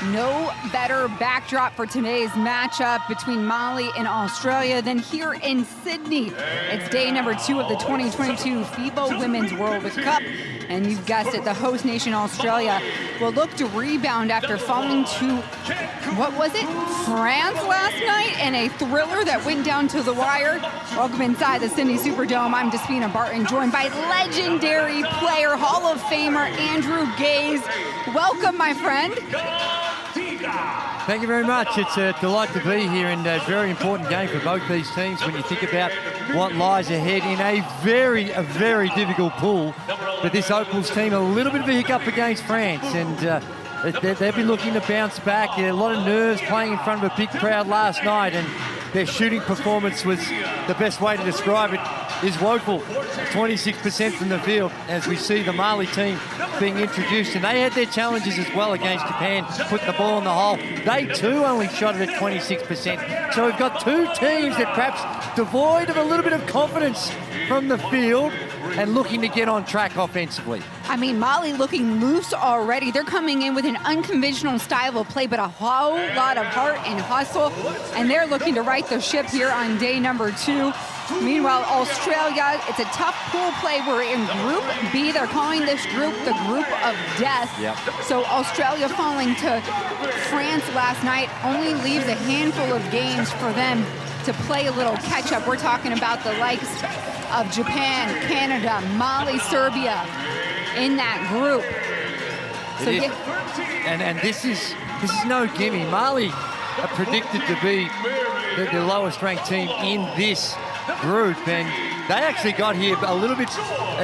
No better backdrop for today's matchup between Mali and Australia than here in Sydney. It's day number 2 of the 2022 FIBA Women's World Cup. And you've guessed it, the host nation Australia will look to rebound after falling to, what was it, France last night in a thriller that went down to the wire. Welcome inside the Sydney Superdome. I'm Despina Barton, joined by legendary player, Hall of Famer Andrew Gaze. Welcome, my friend. Thank you very much. It's a delight to be here, and a very important game for both these teams when you think about what lies ahead in a very difficult pool. But this Opals team, a little bit of a hiccup against France, and they've been looking to bounce back. A lot of nerves playing in front of a big crowd last night, and their shooting performance was, the best way to describe it, is woeful. 26% from the field as we see the Mali team being introduced, and they had their challenges as well against Japan, putting the ball in the hole. They too only shot it at 26%. So we've got two teams that perhaps devoid of a little bit of confidence from the field and looking to get on track offensively. I mean, Mali looking loose already. They're coming in with an unconventional style of play, but a whole lot of heart and hustle, and they're looking to right the ship here on day number 2. Meanwhile, Australia, it's a tough pool play. We're in Group B. They're calling this group the Group of Death. Yep. So Australia falling to France last night only leaves a handful of games for them to play a little catch-up. We're talking about the likes of Japan, Canada, Mali, Serbia in that group. So and this is no gimme. Mali are predicted to be the lowest ranked team in this group, and they actually got here a little bit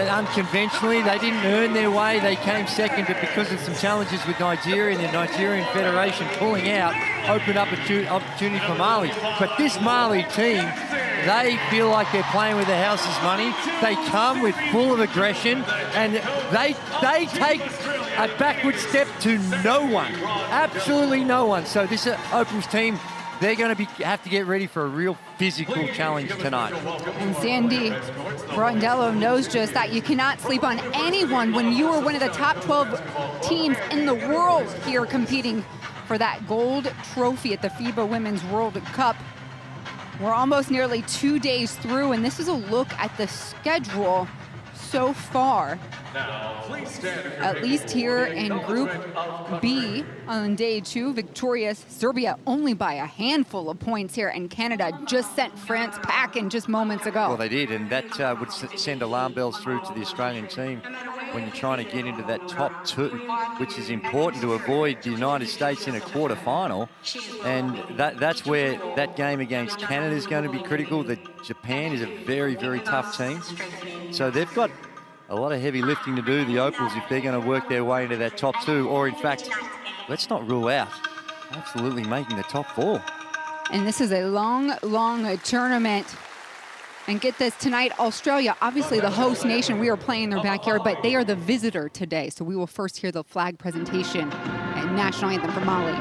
unconventionally. They didn't earn their way. They came second, but because of some challenges with Nigeria and the Nigerian Federation pulling out, opened up an opportunity for Mali. But this Mali team, they feel like they're playing with the house's money. They come with full of aggression, and they take a backward step to no one, absolutely no one. So this Opals team, they're going to have to get ready for a real physical challenge tonight. And Sandy Brondello knows just that. You cannot sleep on anyone when you are one of the top 12 teams in the world here competing for that gold trophy at the FIBA Women's World Cup. We're almost nearly 2 days through, and this is a look at the schedule so far. At least here in Group B on day 2, victorious Serbia only by a handful of points here, and Canada just sent France packing just moments ago. Well, they did, and that would send alarm bells through to the Australian team when you're trying to get into that top 2, which is important to avoid the United States in a quarterfinal. And that's where that game against Canada is going to be critical. Japan is a very tough team. So they've got a lot of heavy lifting to do, the Opals, if they're going to work their way into that top 2, or in fact, let's not rule out absolutely making the top 4. And this is a long tournament. And get this, tonight, Australia, obviously the host nation, we are playing in their backyard, but they are the visitor today. So we will first hear the flag presentation and national anthem for Mali.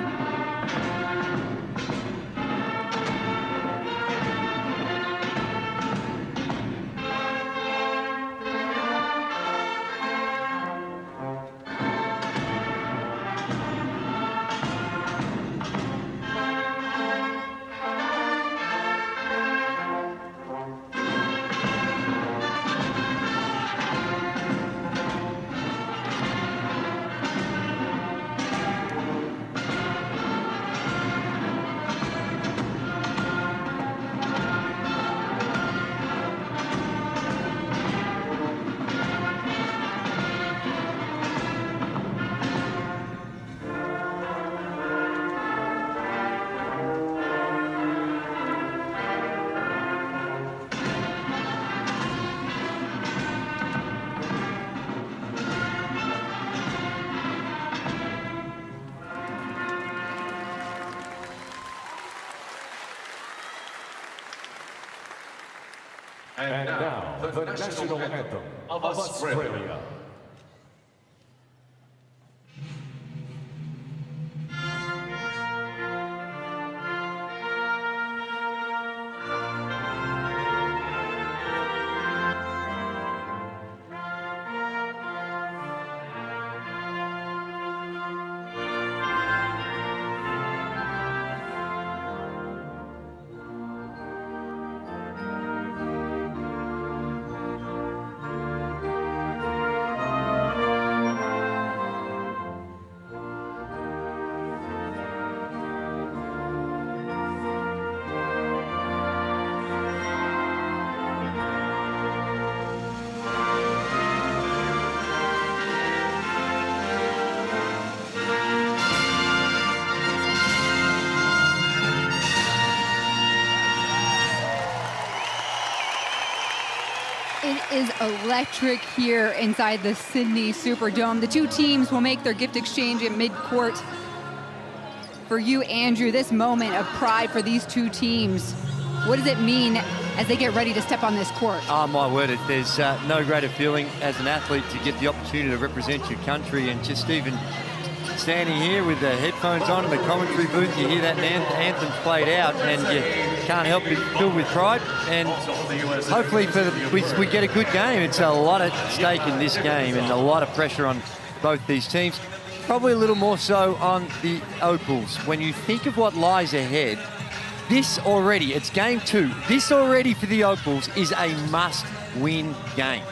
And now, the national anthem of Australia. is electric here inside the Sydney Superdome. The two teams will make their gift exchange at midcourt. For you, Andrew, this moment of pride for these two teams, what does it mean as they get ready to step on this court? Oh, my word, there's no greater feeling as an athlete to get the opportunity to represent your country, and just even standing here with the headphones on in the commentary booth, you hear that anthem played out and you can't help but filled with pride. And hopefully we get a good game. It's a lot at stake in this game and a lot of pressure on both these teams. Probably a little more so on the Opals. When you think of what lies ahead, this already, it's game 2. This already for the Opals is a must-win game.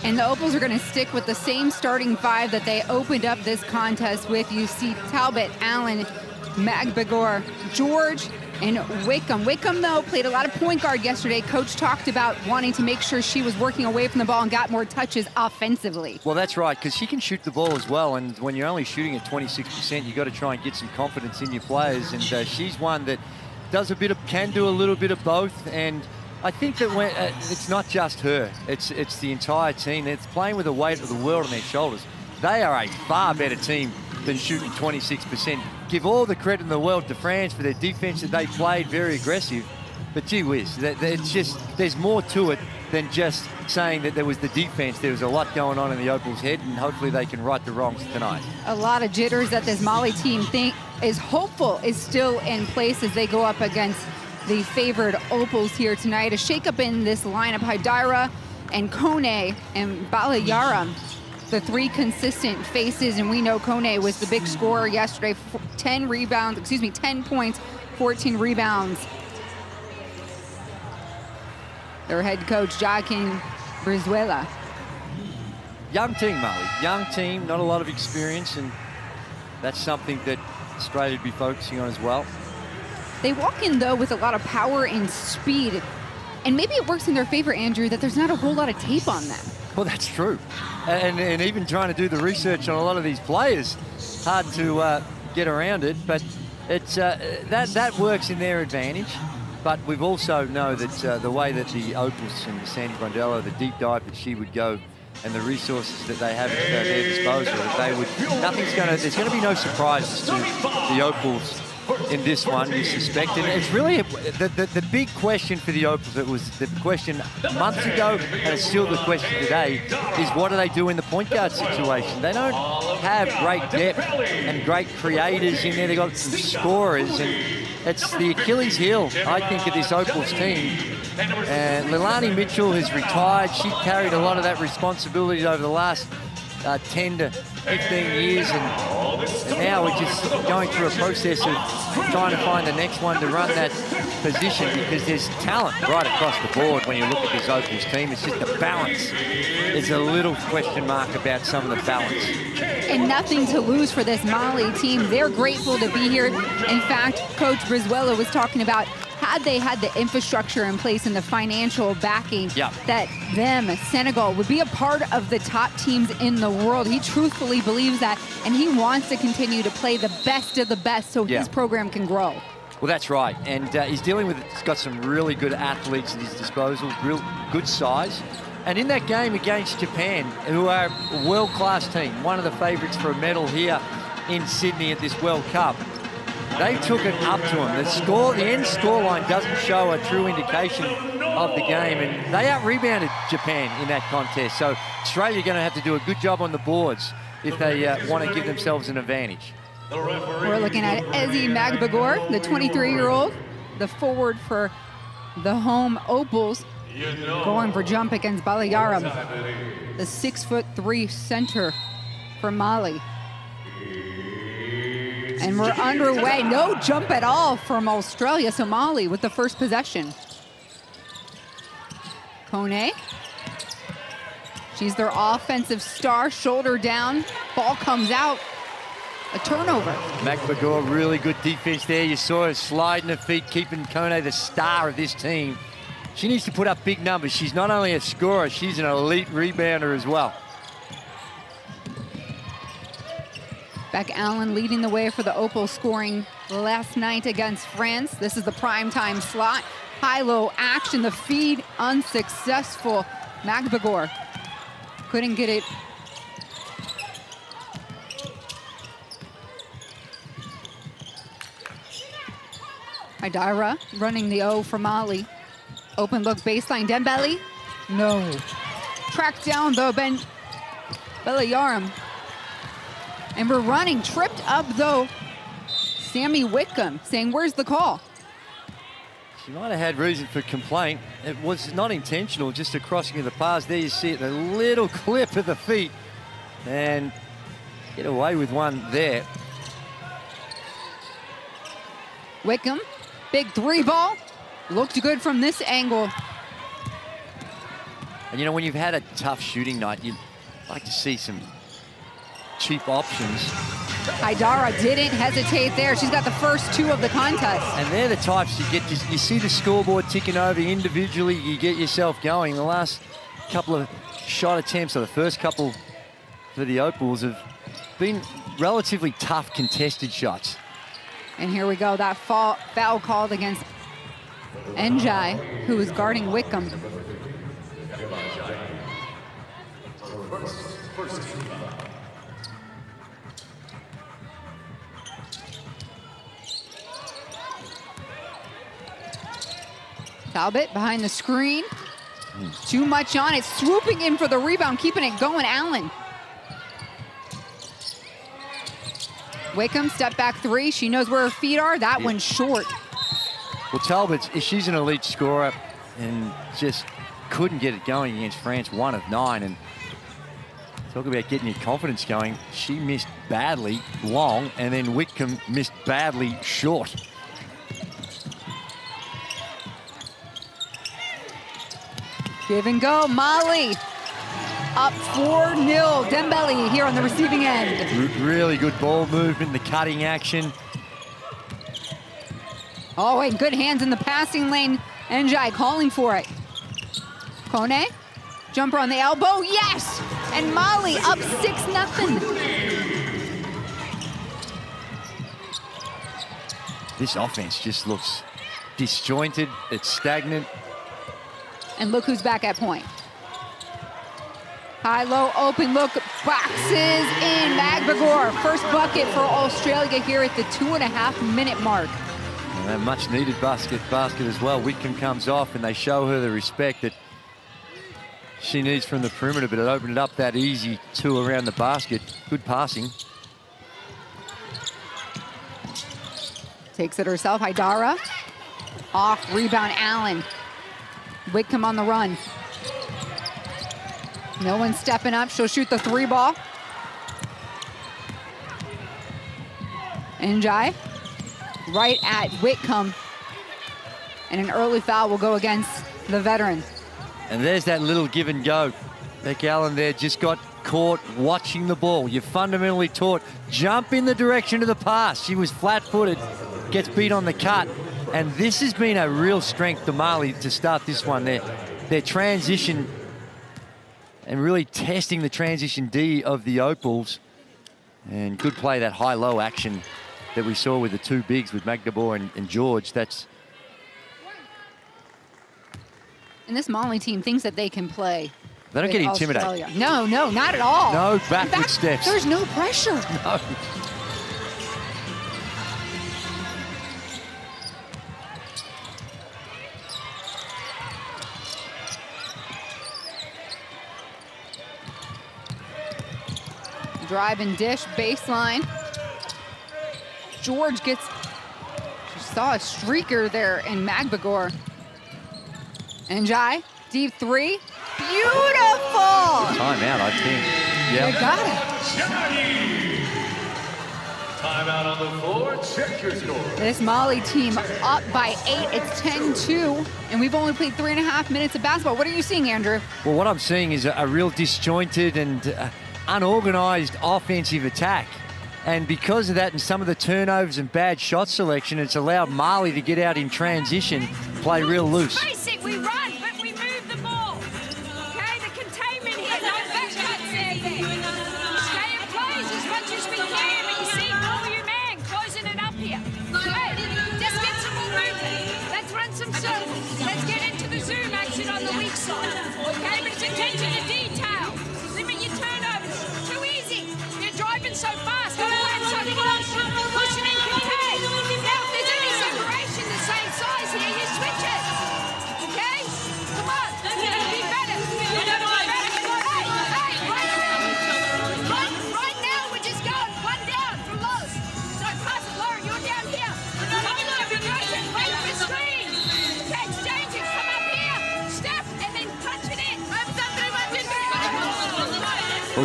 And the Opals are going to stick with the same starting 5 that they opened up this contest with. You see Talbot, Allen, Magbagor, George, and Wickham. Wickham, though, played a lot of point guard yesterday. Coach talked about wanting to make sure she was working away from the ball and got more touches offensively. Well, that's right, because she can shoot the ball as well. And when you're only shooting at 26%, you've got to try and get some confidence in your players. And she's one that can do a little bit of both. And I think that it's not just her, it's the entire team that's playing with the weight of the world on their shoulders. They are a far better team than shooting 26%. Give all the credit in the world to France for their defense that they played, very aggressive. But gee whiz, it's just, there's more to it than just saying that there was the defense. There was a lot going on in the Opals' head, and hopefully they can right the wrongs tonight. A lot of jitters that this Mali team is hopeful is still in place as they go up against the favored Opals here tonight. A shakeup in this lineup: Haidara and Kone and Balayara, the 3 consistent faces, and we know Kone was the big scorer yesterday. 10 points, 14 rebounds. Their head coach, Joaquin Brizuela. Young team, Mali. Young team, not a lot of experience, and that's something that Australia would be focusing on as well. They walk in, though, with a lot of power and speed. And maybe it works in their favor, Andrew, that there's not a whole lot of tape on them. Well, that's true. And even trying to do the research on a lot of these players, hard to get around it. But it's that works in their advantage. But we've also know that the way that the Opals and Sandy Brondello, the deep dive that she would go, and the resources that they have at their disposal, that they would, there's going to be no surprises to the Opals in this one, you suspect. And it's really the big question for the Opals. It was the question months ago, and it's still the question today, is what do they do in the point guard situation? They don't have great depth and great creators in there. They've got some scorers, and it's the Achilles heel, I think, of this Opals team. And Leilani Mitchell has retired. She carried a lot of that responsibility over the last 10 to 15 years, and now we're just going through a process of trying to find the next one to run that position, because there's talent right across the board when you look at this Opals team. It's just the balance. There's a little question mark about some of the balance. And nothing to lose for this Mali team. They're grateful to be here. In fact, Coach Brizuela was talking about, had they had the infrastructure in place and the financial backing, that Senegal, would be a part of the top teams in the world. He truthfully believes that, and he wants to continue to play the best of the best so his program can grow. Well, that's right. And he's got some really good athletes at his disposal, real good size. And in that game against Japan, who are a world-class team, one of the favourites for a medal here in Sydney at this World Cup, they took it up to them. The end scoreline doesn't show a true indication of the game, and they out-rebounded Japan in that contest. So Australia are going to have to do a good job on the boards if they want to give themselves an advantage. We're looking at Ezi Magbagor, the 23-year-old, the forward for the home Opals, going for jump against Balayara, the 6'3" center for Mali. And we're underway. No jump at all from Australia. So Mali with the first possession. Kone. She's their offensive star. Shoulder down. Ball comes out. A turnover. Magbagor, really good defense there. You saw her sliding her feet, keeping Kone the star of this team. She needs to put up big numbers. She's not only a scorer, she's an elite rebounder as well. Beck Allen leading the way for the Opals, scoring last night against France. This is the primetime slot. High-low action, the feed unsuccessful Magbagor couldn't get it. Idara running the O for Mali. Open look baseline, Dembele. No. Tracked down though, Belayaram. And we're running, tripped up though. Sammy Wickham saying, where's the call? She might have had reason for complaint. It was not intentional, just a crossing of the pass. There you see it, the little clip of the feet. And get away with one there. Wickham, big 3 ball. Looked good from this angle. And you know, when you've had a tough shooting night, you'd like to see some cheap options. Idara didn't hesitate there. She's got the first 2 of the contest. And they're the types you get, you see the scoreboard ticking over individually, you get yourself going. The last couple of shot attempts, or the first couple for the Opals, have been relatively tough contested shots. And here we go, that foul called against Njai, who is guarding Wickham. Talbot behind the screen. Too much on it, swooping in for the rebound, keeping it going, Allen. Wickham, step back 3. She knows where her feet are. That one's short. Well, Talbot, she's an elite scorer and just couldn't get it going against France, 1 of 9. And talk about getting your confidence going. She missed badly long, and then Wickham missed badly short. Give and go, Mali. Up 4-0, Dembele here on the receiving end. Really good ball movement, the cutting action. Oh, and good hands in the passing lane. Njai calling for it. Kone, jumper on the elbow, yes! And Mali up 6-0. This offense just looks disjointed, it's stagnant. And look who's back at point. High, low, open look, boxes in. Magbagor, first bucket for Australia here at the 2.5-minute mark. And a much needed basket as well. Wickham comes off and they show her the respect that she needs from the perimeter, but it opened it up that easy 2 around the basket. Good passing. Takes it herself, Idara. Off, rebound, Allen. Wickham on the run. No one stepping up. She'll shoot the 3 ball. Njai right at Wickham. And an early foul will go against the veteran. And there's that little give and go. Beck Allen there just got caught watching the ball. You're fundamentally taught, jump in the direction of the pass. She was flat-footed, gets beat on the cut. And this has been a real strength to Mali to start this one. Their transition and really testing the transition D of the Opals. And good play, that high-low action that we saw with the 2 bigs with Magbagor and George. That's... And this Mali team thinks that they can play. They don't get intimidated. Australia. No, not at all. No backward steps. There's no pressure. No. Drive and dish, baseline. George gets, she saw a streaker there in Magbagor. Njai, deep 3, beautiful! Timeout, I think. Yeah. They got it. Timeout on the floor, check your score. This Mali team up by 8, it's 10-2, and we've only played 3.5 minutes of basketball. What are you seeing, Andrew? Well, what I'm seeing is a real disjointed and unorganized offensive attack. And because of that and some of the turnovers and bad shot selection, it's allowed Mali to get out in transition, play real loose. Basic, we run, but we move the ball. Okay, the containment here, no back cuts there. Stay in place as much as we can, but you see, all you man, closing it up here. Okay, just get some more movement. Let's run some circles. Let's get into the zoom action on the weak side. Okay, but it's a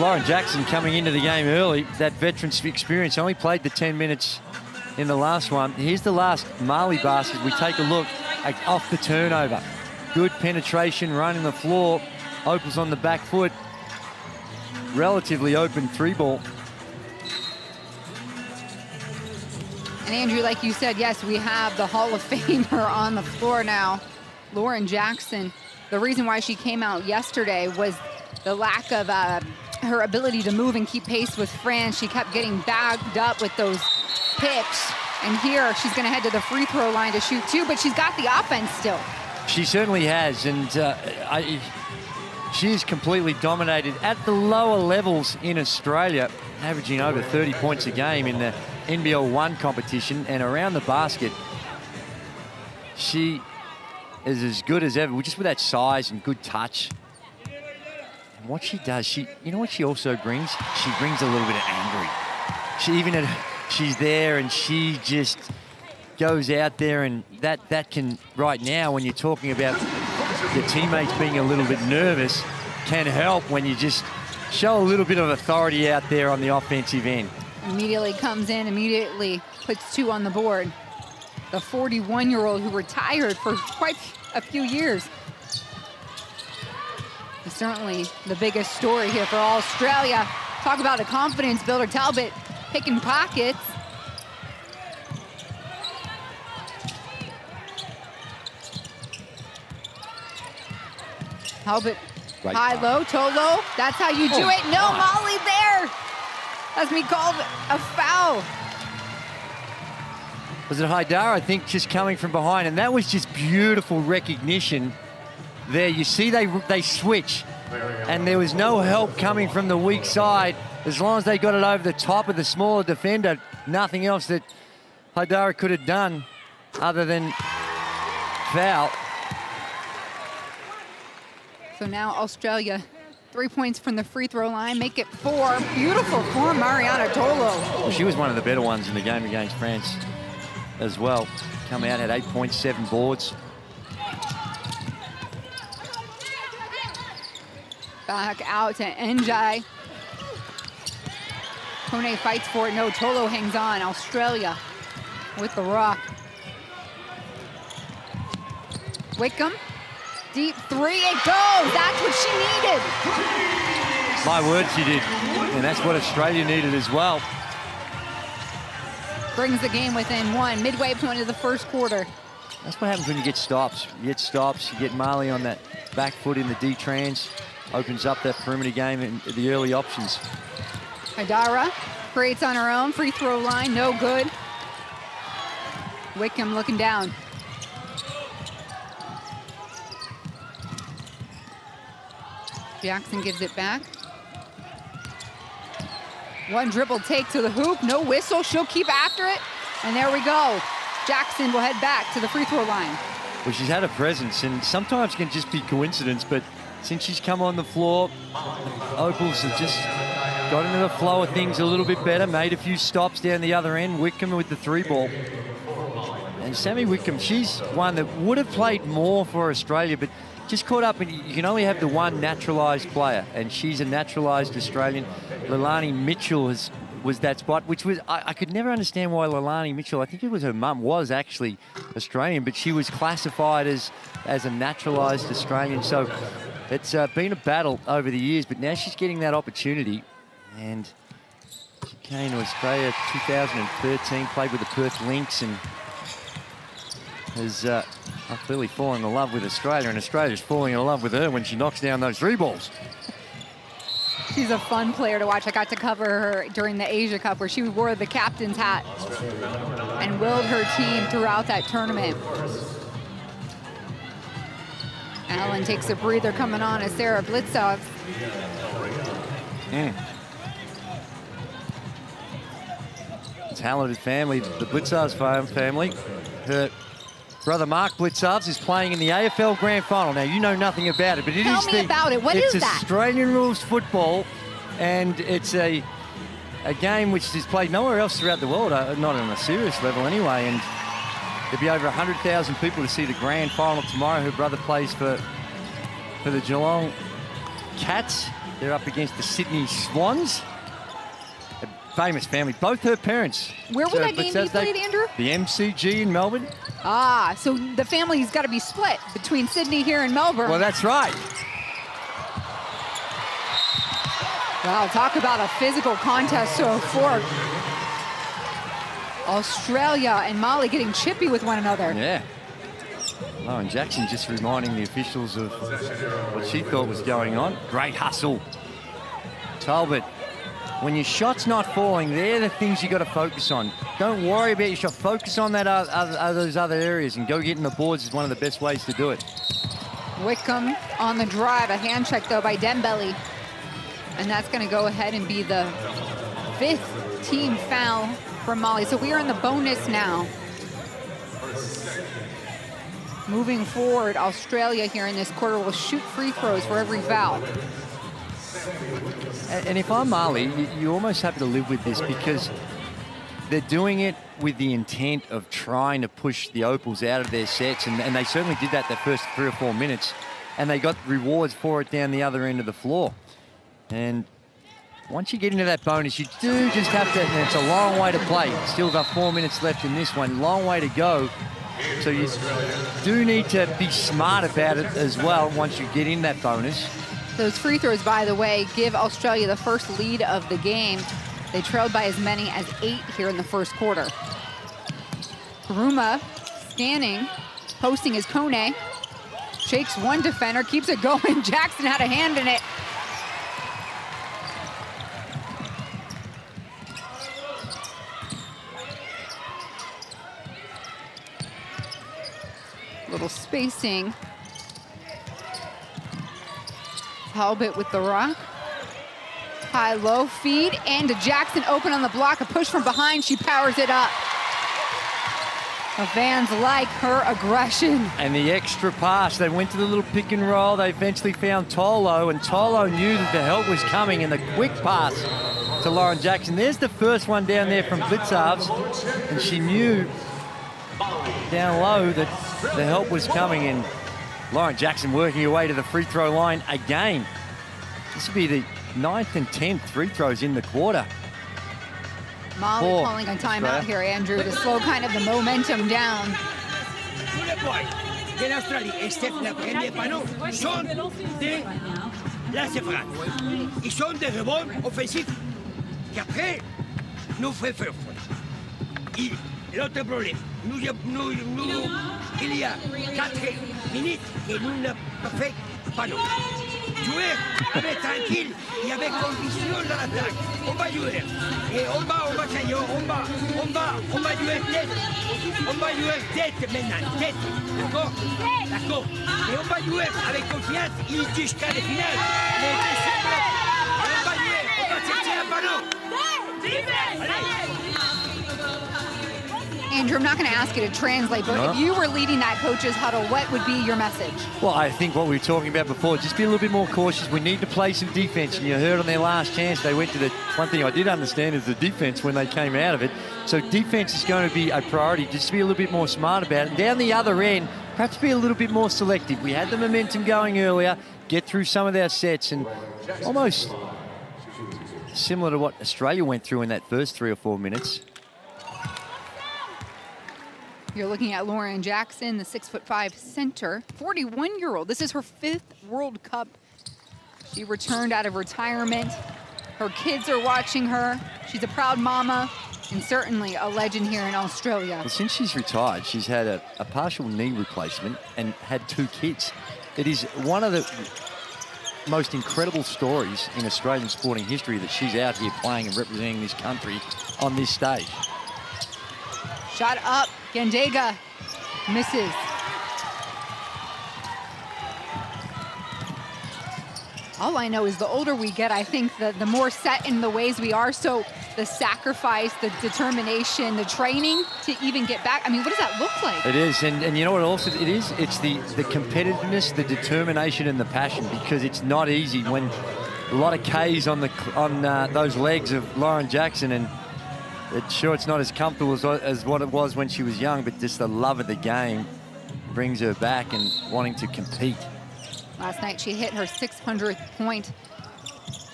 Lauren Jackson coming into the game early, that veteran experience, only played the 10 minutes in the last one. Here's the last Marley basket. We take a look off the turnover. Good penetration, running the floor. Opal's on the back foot. Relatively open 3-ball. And Andrew, like you said, yes, we have the Hall of Famer on the floor now. Lauren Jackson, the reason why she came out yesterday was the lack of her ability to move and keep pace with France. She kept getting bagged up with those picks. And here she's going to head to the free throw line to shoot too, but she's got the offense still. She certainly has, and she's completely dominated at the lower levels in Australia, averaging over 30 points a game in the NBL 1 competition, and around the basket, she is as good as ever, just with that size and good touch. And what she does, you know what she also brings? She brings a little bit of anger. She's there and she just goes out there, and that can, right now, when you're talking about your teammates being a little bit nervous, can help when you just show a little bit of authority out there on the offensive end. Immediately comes in, immediately puts 2 on the board. The 41-year-old who retired for quite a few years. It's certainly the biggest story here for Australia. Talk about a confidence builder. Talbot picking pockets. Talbot, right. High-low, toe-low. That's how you do it. No, Molly there. That's me called a foul. Was it Haidar, I think, just coming from behind? And that was just beautiful recognition there. You see they switch, and there was no help coming from the weak side. As long as they got it over the top of the smaller defender, nothing else that Haidara could have done other than foul. So now Australia, 3 points from the free throw line, make it 4. Beautiful form, Mariana Tolo. Well, she was one of the better ones in the game against France as well. Come out, had 8 points, 7 boards. Back out to Njai. Kone fights for it. No, Tolo hangs on. Australia with the rock. Wickham. Deep 3, it goes. That's what she needed. My word, she did. And that's what Australia needed as well. Brings the game within 1. Midway point of the first quarter. That's what happens when you get stops. You get stops, you get Marley on that back foot in the D-trans. Opens up that perimeter game and the early options. Haidara creates on her own. Free throw line, no good. Wickham looking down. Jackson gives it back. One dribble take to the hoop, no whistle. She'll keep after it, and there we go. Jackson will head back to the free throw line. Well, she's had a presence, and sometimes it can just be coincidence, but since she's come on the floor, Opals have just got into the flow of things a little bit better, made a few stops down the other end. Wickham with the 3-ball. And Sammy Wickham, she's one that would have played more for Australia, but just caught up, and you can only have the one naturalised player, and she's a naturalised Australian. Leilani Mitchell was that spot, which was, I could never understand why Leilani Mitchell, I think it was her mum, was actually Australian, but she was classified as a naturalised Australian. So it's been a battle over the years, but now she's getting that opportunity. And she came to Australia 2013, played with the Perth Lynx, and has clearly fallen in love with Australia, and Australia's falling in love with her when she knocks down those 3 balls. She's a fun player to watch. I got to cover her during the Asia Cup, where she wore the captain's hat and willed her team throughout that tournament. Allen takes a breather coming on as Sarah Blitzov. Talented family, the Blitzovs family. Her brother Mark Blitzovs is playing in the AFL Grand Final. Now, you know nothing about it, but it Tell is me about it. What is that? It's Australian rules football, and it's a game which is played nowhere else throughout the world, not on a serious level anyway. And there'll be over 100,000 people to see the Grand Final tomorrow. Her brother plays for the Geelong Cats. They're up against the Sydney Swans. A famous family. Both her parents. Where will that game be played, Andrew? The MCG in Melbourne. Ah, so the family's got to be split between Sydney here and Melbourne. Well, that's right. Wow, talk about a physical contest so far. Australia and Mali getting chippy with one another. Yeah. Lauren Jackson just reminding the officials of what she thought was going on. Great hustle. Talbot, when your shot's not falling, they're the things you got to focus on. Don't worry about your shot. Focus on that those other areas and go getting the boards is one of the best ways to do it. Wickham on the drive. A hand check, though, by Dembele. And that's going to go ahead and be the 5th team foul from Mali. So we are in the bonus now. Moving forward, Australia here in this quarter will shoot free throws for every foul. And if I'm Mali, you almost have to live with this because they're doing it with the intent of trying to push the Opals out of their sets. And they certainly did that the first 3 or 4 minutes. And they got rewards for it down the other end of the floor. And once you get into that bonus, you do just have to, and it's a long way to play. Still got 4 minutes left in this one, long way to go. So you do need to be smart about it as well once you get in that bonus. Those free throws, by the way, give Australia the first lead of the game. They trailed by as many as 8 here in the first quarter. Ruma scanning, posting his Kone. Shakes one defender, keeps it going. Jackson had a hand in it. Little spacing. Talbot with the rock. High-low feed, and to Jackson open on the block. A push from behind, she powers it up. The fans like her aggression. And the extra pass, they went to the little pick and roll. They eventually found Tolo, and Tolo knew that the help was coming, and the quick pass to Lauren Jackson. There's the first one down there from Blitzarves, and she knew down low that the help was coming, and Lauren Jackson working her way to the free throw line again. This will be the 9th and 10th free throws in the quarter. Mali calling a timeout here, Andrew, to slow kind of the momentum down. Tous les points de l'Australie, except le premier panneau, sont des lances francs. Ils sont des rebonds offensifs qui après nous fait faire faute. L'autre problème, il y a 4 minutes que nous n'avons pas fait panneau. Jouer avec tranquille et avec conviction dans l'attaque. On va jouer. Et on va gagner, on va jouer tête. On va jouer tête maintenant, tête. D'accord? D'accord. Et on va jouer avec confiance et jusqu'à la finale. On va jouer, on va chercher un panneau. Andrew, I'm not going to ask you to translate, but if you were leading that coach's huddle, what would be your message? Well, I think what we were talking about before, just be a little bit more cautious. We need to play some defense. And you heard on their last chance, they went to the one thing I did understand is the defense when they came out of it. So defense is going to be a priority. Just be a little bit more smart about it. And down the other end, perhaps be a little bit more selective. We had the momentum going earlier, get through some of our sets, and almost similar to what Australia went through in that first 3 or 4 minutes. You're looking at Lauren Jackson, the 6'5" center, 41-year-old. This is her 5th World Cup. She returned out of retirement. Her kids are watching her. She's a proud mama and certainly a legend here in Australia. Well, since she's retired, she's had a partial knee replacement and had 2 kids. It is one of the most incredible stories in Australian sporting history that she's out here playing and representing this country on this stage. Shot up, Gandega misses. All I know is the older we get, I think the more set in the ways we are. So the sacrifice, the determination, the training to even get back. I mean, what does that look like? It is, and you know what also it is? It's the competitiveness, the determination and the passion, because it's not easy when a lot of Ks on those legs of Lauren Jackson, and it's not as comfortable as what it was when she was young, but just the love of the game brings her back and wanting to compete. Last night she hit her 600th point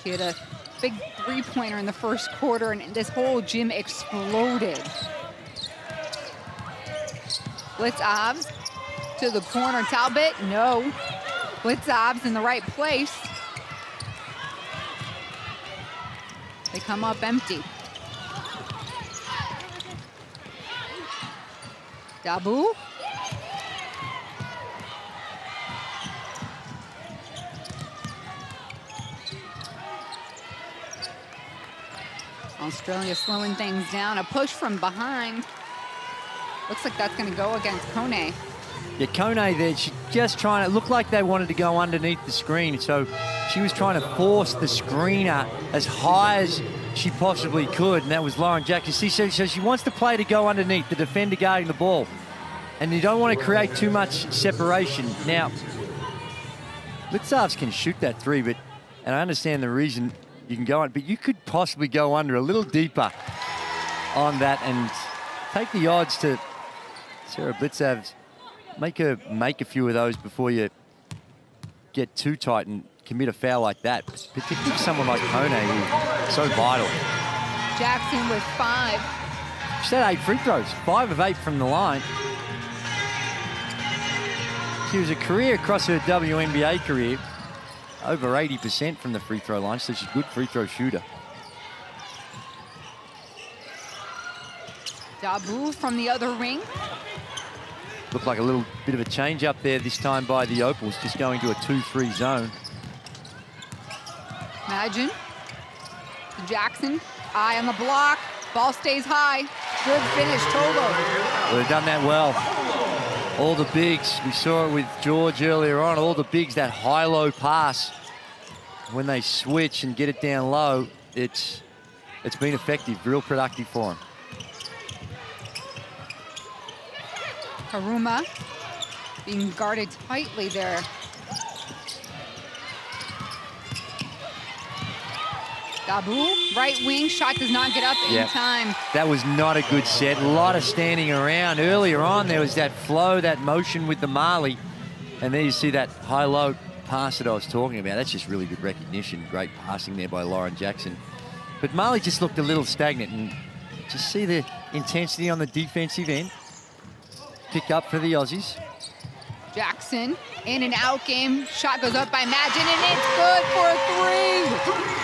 She had a big three-pointer in the first quarter, and this whole gym exploded. Blitz Obs to the corner. Talbot, no. Blitz Obs in the right place. They come up empty. Dabu. Australia slowing things down. A push from behind. Looks like that's going to go against Kone. Yeah, Kone there, she just trying to, look like they wanted to go underneath the screen. So she was trying to force the screener as high as she possibly could, and that was Lauren Jackson. See, so she wants the play to go underneath, the defender guarding the ball. And you don't want to create too much separation. Now, Blitzovs can shoot that three, but, and I understand the reason you can go on, but you could possibly go under a little deeper on that and take the odds to Sarah Blitzovs. Make her make a few of those before you get too tight and commit a foul like that, particularly for someone like Kone, who's so vital. Jackson with 5. She's had 8 free throws, 5 of 8 from the line. She was a career across her WNBA career, over 80% from the free throw line, so she's a good free throw shooter. Dabu from the other wing. Looked like a little bit of a change up there this time by the Opals, just going to a 2-3 zone. Imagine. Jackson, eye on the block. Ball stays high. Good finish, Togo. Well, they've done that well. All the bigs, we saw it with George earlier on, all the bigs, that high-low pass. When they switch and get it down low, it's been effective, real productive for them. Karuma being guarded tightly there. Dabu, right wing, shot does not get up in time. That was not a good set. A lot of standing around. Earlier on, there was that flow, that motion with the Marley. And there you see that high-low pass that I was talking about. That's just really good recognition. Great passing there by Lauren Jackson. But Marley just looked a little stagnant. And just see the intensity on the defensive end. Pick up for the Aussies. Jackson, in and out game. Shot goes up by Magin, and it's good for a 3.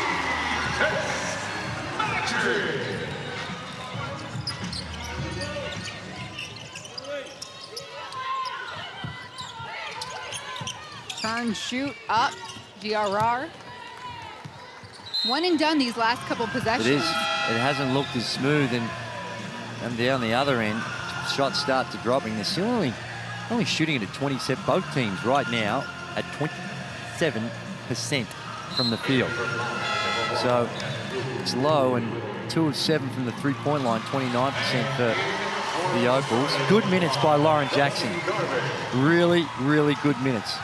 Turn, shoot, up, GRR. One and done these last couple possessions. It is. It hasn't looked as smooth, and down the other end, shots start to dropping. They're still only shooting it at 27. Both teams right now at 27% from the field. So it's low, and 2 of 7 from the three-point line, 29% for the Opals. Good minutes by Lauren Jackson. Really, really good minutes.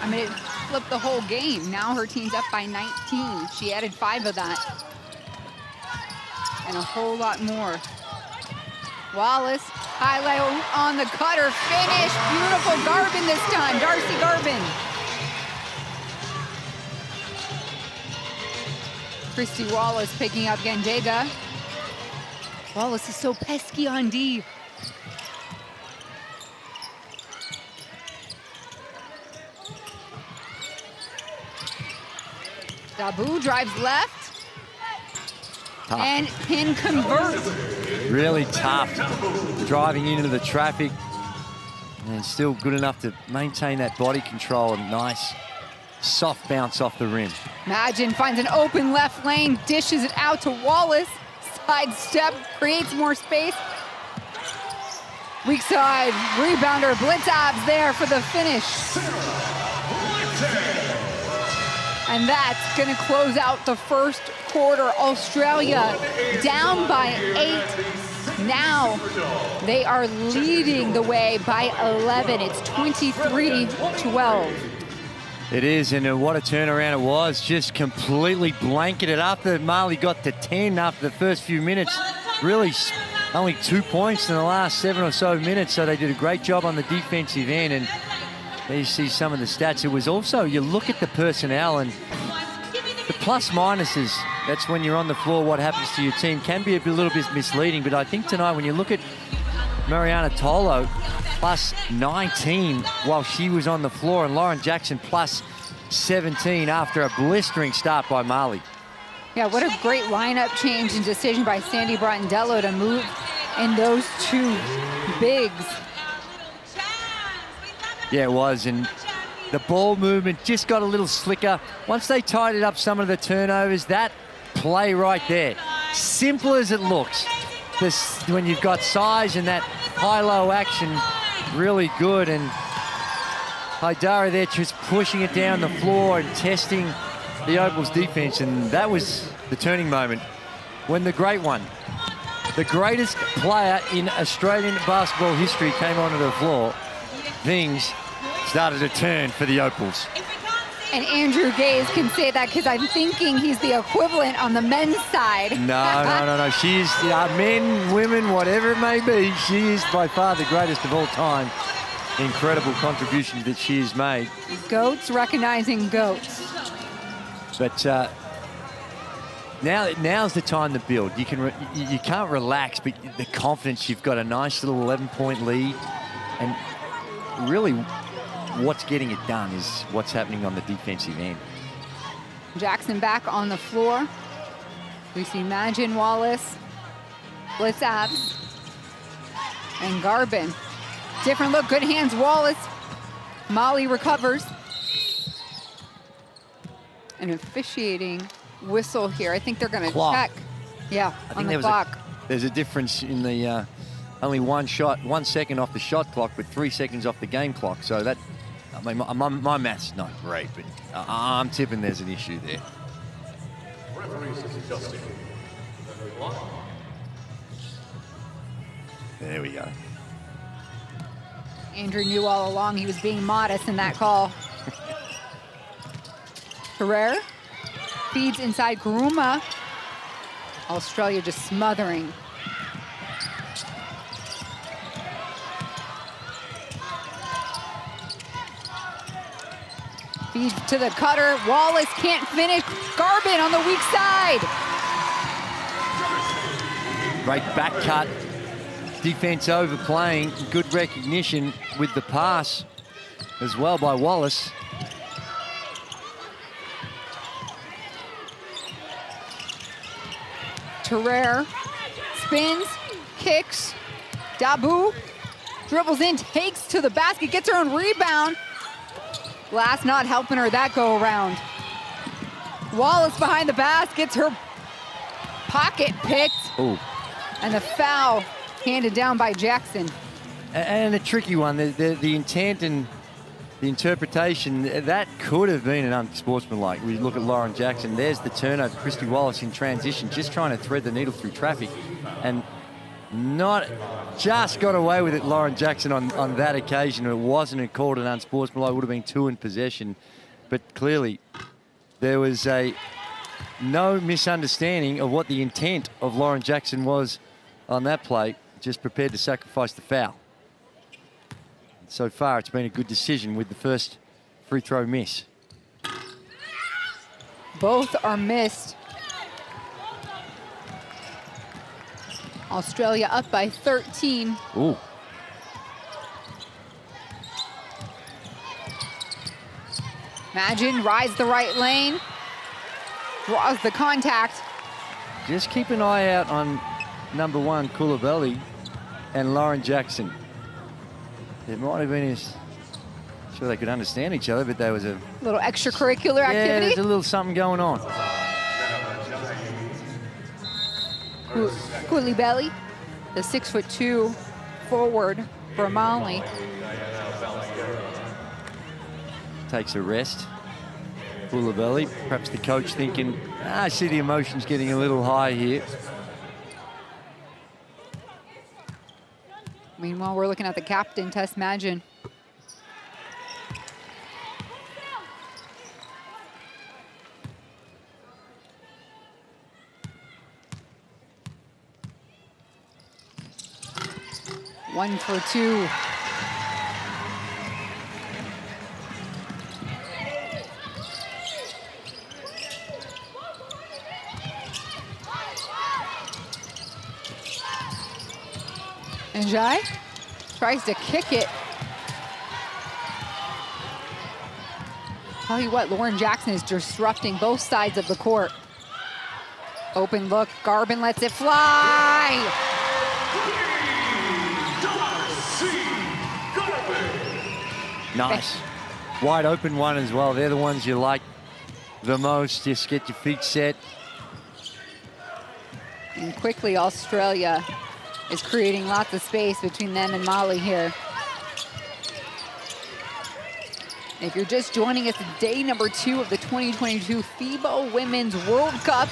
I mean, it flipped the whole game. Now her team's up by 19. She added 5 of that. And a whole lot more. Wallace, high-low on the cutter, finish. Beautiful Garbin this time, Darcy Garbin. Christy Wallace picking up Gandega. Wallace is so pesky on D. Dabu drives left. Tough. And pin converts. Really tough. Driving into the traffic. And still good enough to maintain that body control, and nice soft bounce off the rim. Magin finds an open left lane, dishes it out to Wallace. Side step, creates more space. Weak side, rebounder, Blitzabs there for the finish. And that's gonna close out the first quarter. Australia down by 8. Now they are leading the way by 11. It's 23-12. It is, and what a turnaround it was. Just completely blanketed after Marley got to 10 after the first few minutes. Really only 2 points in the last 7 or so minutes, so they did a great job on the defensive end. And there you see some of the stats. It was also, you look at the personnel, and the plus minuses, that's when you're on the floor, what happens to your team can be a little bit misleading. But I think tonight when you look at Mariana Tolo, plus 19 while she was on the floor, and Lauren Jackson plus 17 after a blistering start by Marley. Yeah, what a great lineup change and decision by Sandy Brondello to move in those two bigs. Yeah, it was, and the ball movement just got a little slicker. Once they tidied up some of the turnovers, that play right there, simple as it looks, when you've got size and that high-low action, really good. And Haidara there just pushing it down the floor and testing the Opals defense, and that was the turning moment when the great one, the greatest player in Australian basketball history came onto the floor. Things started to turn for the Opals. And Andrew Gaze can say that because I'm thinking he's the equivalent on the men's side. No. She's men, women, whatever it may be, she is by far the greatest of all time. Incredible contributions that she has made. Goats recognizing goats. But now's the time to build. You can't relax, but the confidence, you've got a nice little 11-point lead, and really what's getting it done is what's happening on the defensive end. Jackson back on the floor. We see Magin Wallace, Blitz Abs, and Garbin. Different look, good hands, Wallace. Molly recovers. An officiating whistle here. I think they're going to check. Yeah, on the clock. There's a difference in the only 1 second off the shot clock, but 3 seconds off the game clock. So that, I mean, my math's not great, but I'm tipping there's an issue there. There we go. Andrew knew all along he was being modest in that call. Ferrer feeds inside Kuruma. Australia just smothering. Feeds to the cutter. Wallace can't finish. Garbin on the weak side. Great back cut. Defense overplaying. Good recognition with the pass as well by Wallace. Terrer spins, kicks. Dabu dribbles in, takes to the basket, gets her own rebound. Glass not helping her that go around. Wallace behind the basket, gets her pocket picked. Ooh. And the foul handed down by Jackson. And a tricky one, the intent and the interpretation, that could have been an unsportsmanlike. We look at Lauren Jackson, there's the turnover, Christy Wallace in transition, just trying to thread the needle through traffic, and not just got away with it, Lauren Jackson, on that occasion. It wasn't called an unsportsmanlike, would have been 2 in possession, but clearly there was no misunderstanding of what the intent of Lauren Jackson was on that play, just prepared to sacrifice the foul. So far, it's been a good decision with the first free throw miss. Both are missed. Australia up by 13. Ooh. Magin rides the right lane, draws the contact. Just keep an eye out on number 1, Coulibaly, and Lauren Jackson. It might have been sure they could understand each other, but there was a little extracurricular activity. Yeah, there's a little something going on. Coulibaly, the 6'2" forward for Molly. Takes a rest. Coulibaly, perhaps the coach thinking, I see the emotions getting a little high here. Meanwhile, we're looking at the captain, Tess Magin. One for 2. And Jai tries to kick it. Tell you what, Lauren Jackson is disrupting both sides of the court. Open look, Garbin lets it fly. Nice. Wide open one as well. They're the ones you like the most. Just get your feet set. And quickly, Australia is creating lots of space between them and Mali here. If you're just joining us, day number 2 of the 2022 FIBA Women's World Cup.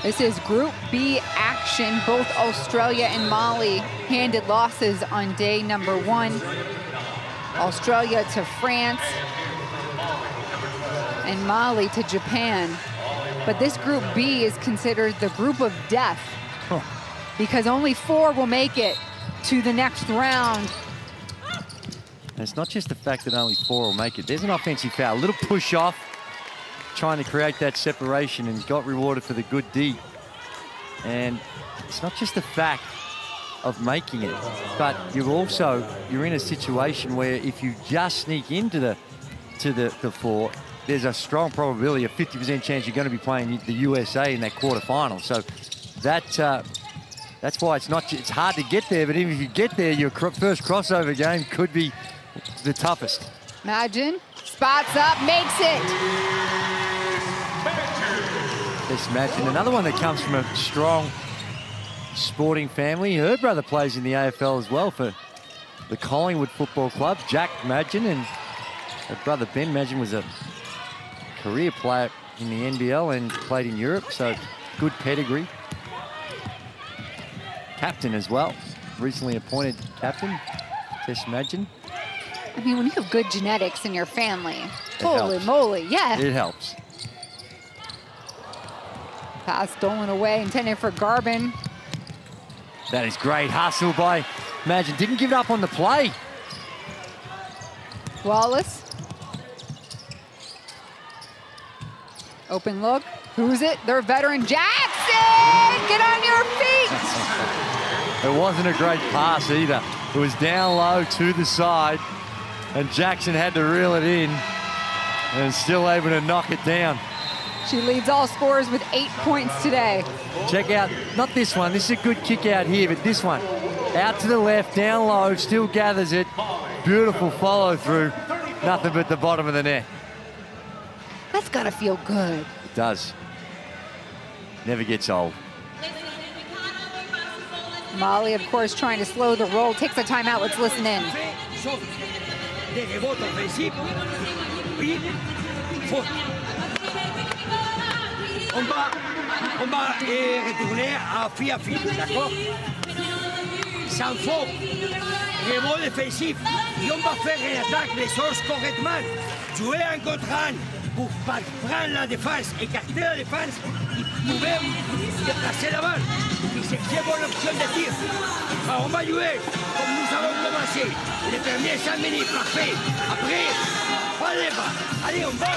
This is Group B action. Both Australia and Mali handed losses on day number 1. Australia to France and Mali to Japan. But this Group B is considered the group of death because only 4 will make it to the next round. And it's not just the fact that only 4 will make it. There's an offensive foul, a little push off, trying to create that separation, and got rewarded for the good deed. And it's not just the fact of making it, but you're in a situation where if you just sneak into the floor, there's a strong probability, a 50% chance you're going to be playing the USA in that quarterfinal. So that's why it's hard to get there, but even if you get there, your first crossover game could be the toughest. Imagine, spots up, makes it. Just imagine another one that comes from a strong sporting family. Her brother plays in the AFL as well for the Collingwood Football Club, Jack Madgen, and her brother Ben Madgen was a career player in the NBL and played in Europe, so good pedigree. Captain as well, recently appointed captain, Tess Madgen. I mean, when you have good genetics in your family, holy moly, yeah. It helps. Pass stolen away, intended for Garbin. That is great hustle by Madgen. Didn't give up on the play. Wallace. Open look. Who's it? Their veteran, Jackson! Get on your feet! It wasn't a great pass either. It was down low to the side, and Jackson had to reel it in and still able to knock it down. She leads all scorers with 8 points today. Check out, not this one, this is a good kick out here, but this one. Out to the left, down low, still gathers it. Beautiful follow through. Nothing but the bottom of the net. That's gotta feel good. It does. Never gets old. Mali, of course, trying to slow the roll. Takes a timeout, let's listen in. On va retourner à FIBA, d'accord? Sans faute, rebond défensif, et on va faire une attaque les choses correctement. Jouer un contre un pour prendre la défense, écarter la défense, et pouvoir déplacer la balle. C'est une bonne option de tir. Alors on va jouer comme nous avons commencé. Les premiers 5 minutes, parfait. Après, pas les bas. Allez, on va.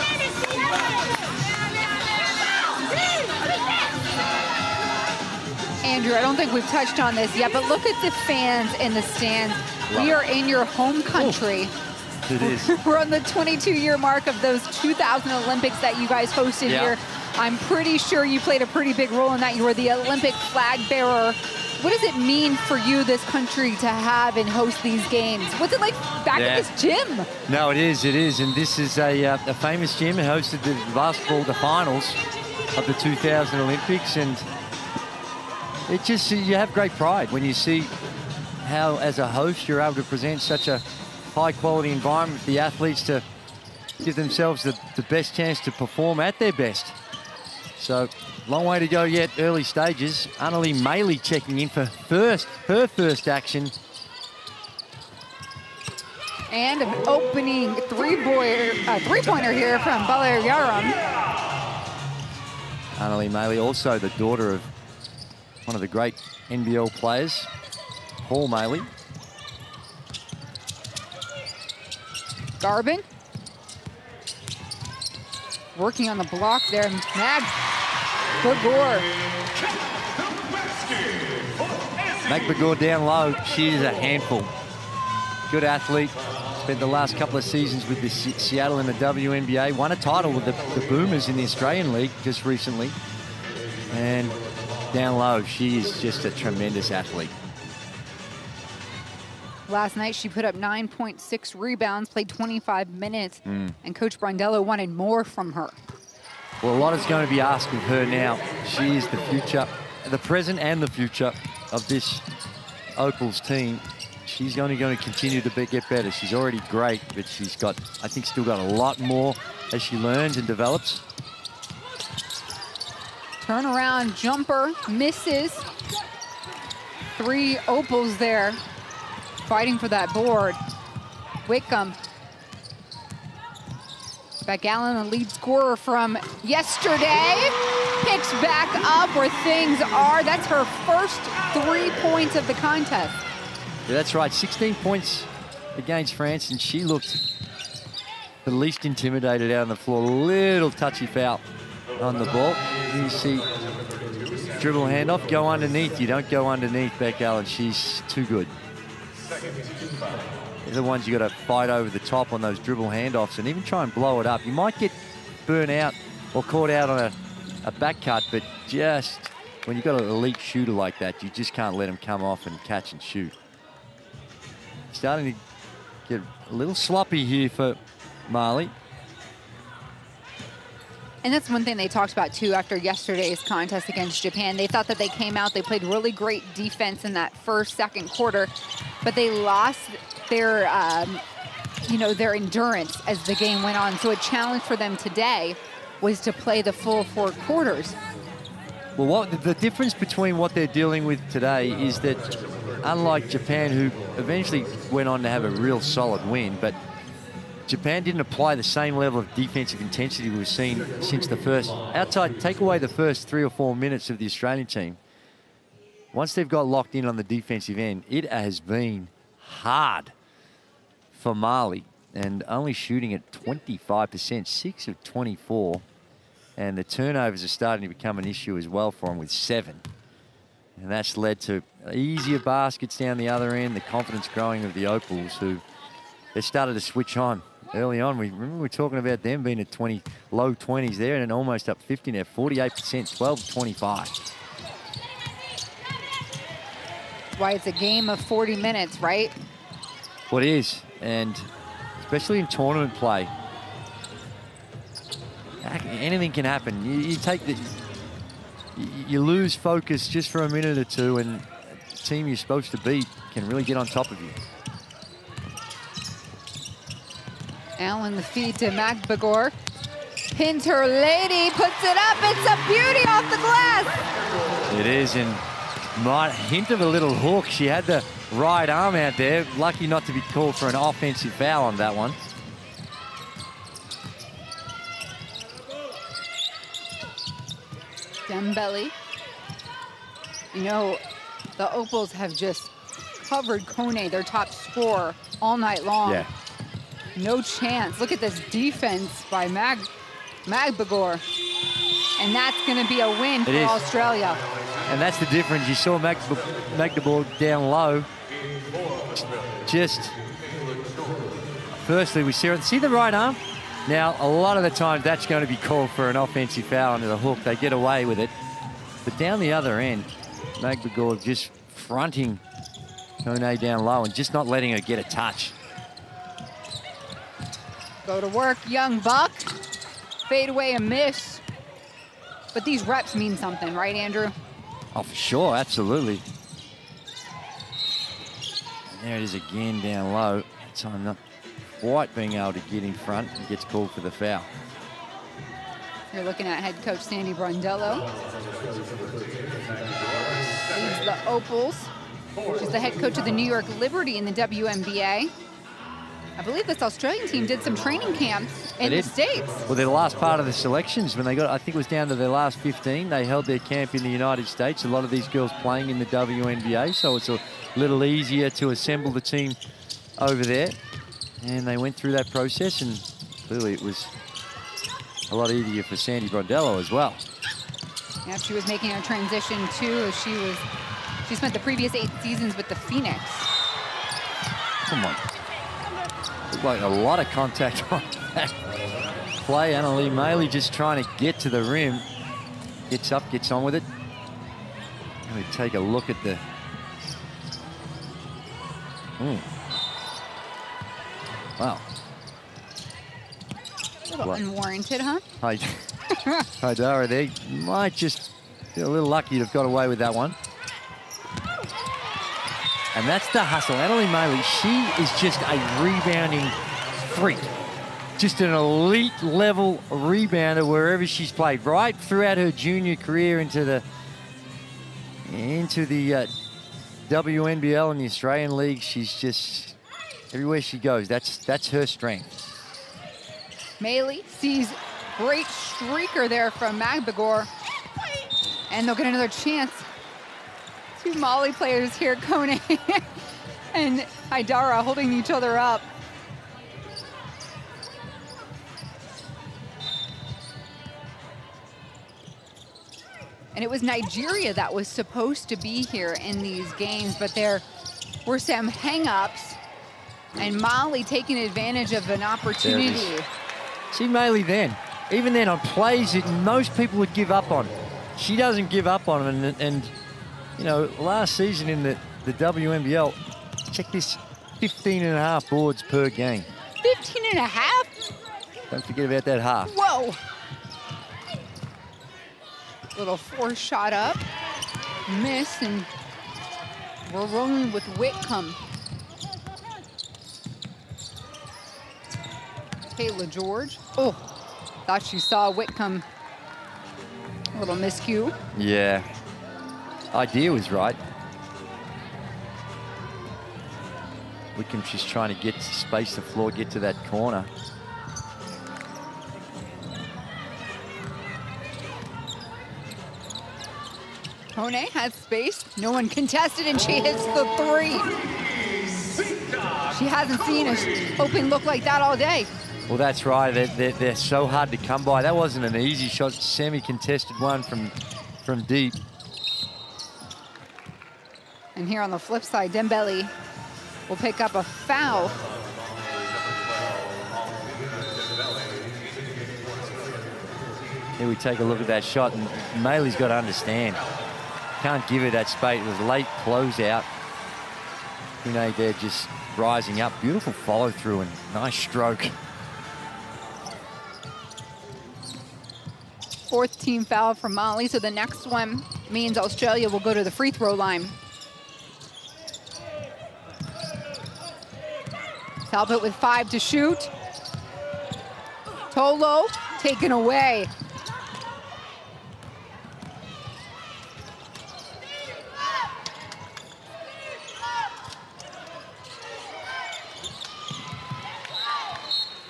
Andrew, I don't think we've touched on this yet, but look at the fans in the stands. We are in your home country. It is. We're on the 22-year mark of those 2000 Olympics that you guys hosted here. I'm pretty sure you played a pretty big role in that. You were the Olympic flag bearer. What does it mean for you, this country, to have and host these games? What's it like back at this gym? No, it is. And this is a famous gym. It hosted the basketball, the finals of the 2000 Olympics, and it just, you have great pride when you see how, as a host, you're able to present such a high-quality environment for the athletes to give themselves the best chance to perform at their best. So, long way to go yet, early stages. Annalie Maley checking in for her first action. And an opening three-pointer here from Baler Yaram. Annalie Maley, also the daughter of one of the great NBL players, Paul Maley. Garbin. Working on the block there. Mag Bagor. McBagor down low, she is a handful. Good athlete. Spent the last couple of seasons with the Seattle in the WNBA. Won a title with the Boomers in the Australian League just recently. And down low, she is just a tremendous athlete. Last night, she put up 9.6 rebounds, played 25 minutes, and Coach Brondello wanted more from her. Well, a lot is going to be asked of her now. She is the future, the present and the future of this Opals team. She's only going to continue to get better. She's already great, but she's got, I think, still got a lot more as she learns and develops. Turnaround jumper, misses. 3 Opals there, fighting for that board. Wickham. Beck Allen, the lead scorer from yesterday, picks back up where things are. That's her first 3 points of the contest. Yeah, that's right, 16 points against France, and she looked the least intimidated out on the floor. A little touchy foul on the ball. You see dribble handoff, go underneath. You don't go underneath Beck Allen. She's too good. They're the ones you got to fight over the top on those dribble handoffs and even try and blow it up. You might get burnt out or caught out on a back cut, but just when you've got an elite shooter like that, you just can't let him come off and catch and shoot. Starting to get a little sloppy here for Mali. And that's one thing they talked about, too, after yesterday's contest against Japan. They thought that they came out, they played really great defense in that second quarter, but they lost their, their endurance as the game went on. So a challenge for them today was to play the full 4 quarters. Well, the difference between what they're dealing with today is that, unlike Japan, who eventually went on to have a real solid win, but Japan didn't apply the same level of defensive intensity we've seen since the first, take away the first 3 or 4 minutes of the Australian team. Once they've got locked in on the defensive end, it has been hard for Mali, and only shooting at 25%, 6 of 24. And the turnovers are starting to become an issue as well for them with 7. And that's led to easier baskets down the other end, the confidence growing of the Opals, who they started to switch on early on. We were talking about them being at low 20s there, and almost up 50 now, 48%, 12 of 25. Why it's a game of 40 minutes, right? Well, it is, and especially in tournament play, anything can happen. You lose focus just for a minute or two, and the team you're supposed to beat can really get on top of you. Allen, the feed to McBagor. Pins her lady, puts it up. It's a beauty off the glass. It is, and might hint of a little hook. She had the right arm out there. Lucky not to be called for an offensive foul on that one. Dembele. You know, the Opals have just covered Kone, their top scorer, all night long. Yeah. No chance. Look at this defense by McBagor. And that's going to be a win for Australia. And that's the difference. You saw McBagor down low. Just, firstly, we see the right arm. Now, a lot of the time, that's going to be called for an offensive foul under the hook. They get away with it. But down the other end, McBagor just fronting Kone down low and just not letting her get a touch. Go to work, young buck. Fade away a miss. But these reps mean something, right, Andrew? Oh, for sure, absolutely. And there it is again down low. That time not quite being able to get in front and gets called for the foul. You're looking at head coach Sandy Brondello. Leads the Opals, which is the head coach of the New York Liberty in the WNBA. I believe this Australian team did some training camps in the States. Well, they're the last part of the selections. When they got, I think it was down to their last 15, they held their camp in the United States. A lot of these girls playing in the WNBA, so it's a little easier to assemble the team over there. And they went through that process, and clearly it was a lot easier for Sandy Brondello as well. Yeah, she was making a transition too. She spent the previous 8 seasons with the Phoenix. Come on. Looked like a lot of contact on that play. Annalee Maley just trying to get to the rim. Gets up, gets on with it. And we take a look at the... Wow. A little unwarranted, huh? Haidara there might just be a little lucky to have got away with that one. And that's the hustle. Annalee Maley, she is just a rebounding freak. Just an elite level rebounder wherever she's played. Right throughout her junior career into the WNBL and the Australian League, she's just everywhere she goes. That's her strength. Maley sees great streaker there from Magbegor. And they'll get another chance. 2 Mali players here, Kone and Haidara holding each other up. And it was Nigeria that was supposed to be here in these games, but there were some hang-ups, and Mali taking advantage of an opportunity. See Maley then, even then on plays that most people would give up on. She doesn't give up on them, and you know, last season in the WNBL, check this, 15.5 boards per game. 15.5? Don't forget about that half. Whoa. Little force shot up, miss, and we're rolling with Whitcomb. Kayla George. Oh, thought she saw Whitcomb. A little miscue. Yeah. Idea was right. Whitcomb, she's trying to get to space the floor, get to that corner. Kone has space, no one contested, and she hits the 3. She hasn't seen an open look like that all day. Well, that's right. They're so hard to come by. That wasn't an easy shot. Semi-contested one from deep. And here on the flip side, Dembele will pick up a foul. Here we take a look at that shot, and Maley's got to understand. Can't give her that space. It was a late closeout. Kune there just rising up. Beautiful follow through and nice stroke. 4th team foul from Mali, so the next one means Australia will go to the free throw line. Talbot with 5 to shoot. Tolo taken away.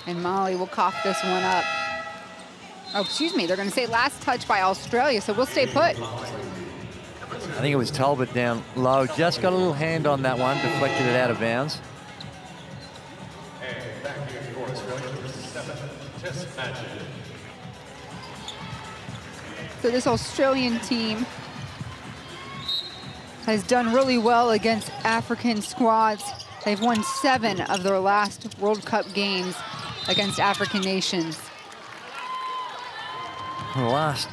And Mali will cough this one up. Oh, excuse me, they're going to say last touch by Australia, so we'll stay put. I think it was Talbot down low. Just got a little hand on that one, deflected it out of bounds. So this Australian team has done really well against African squads. They've won 7 of their last World Cup games against African nations. The last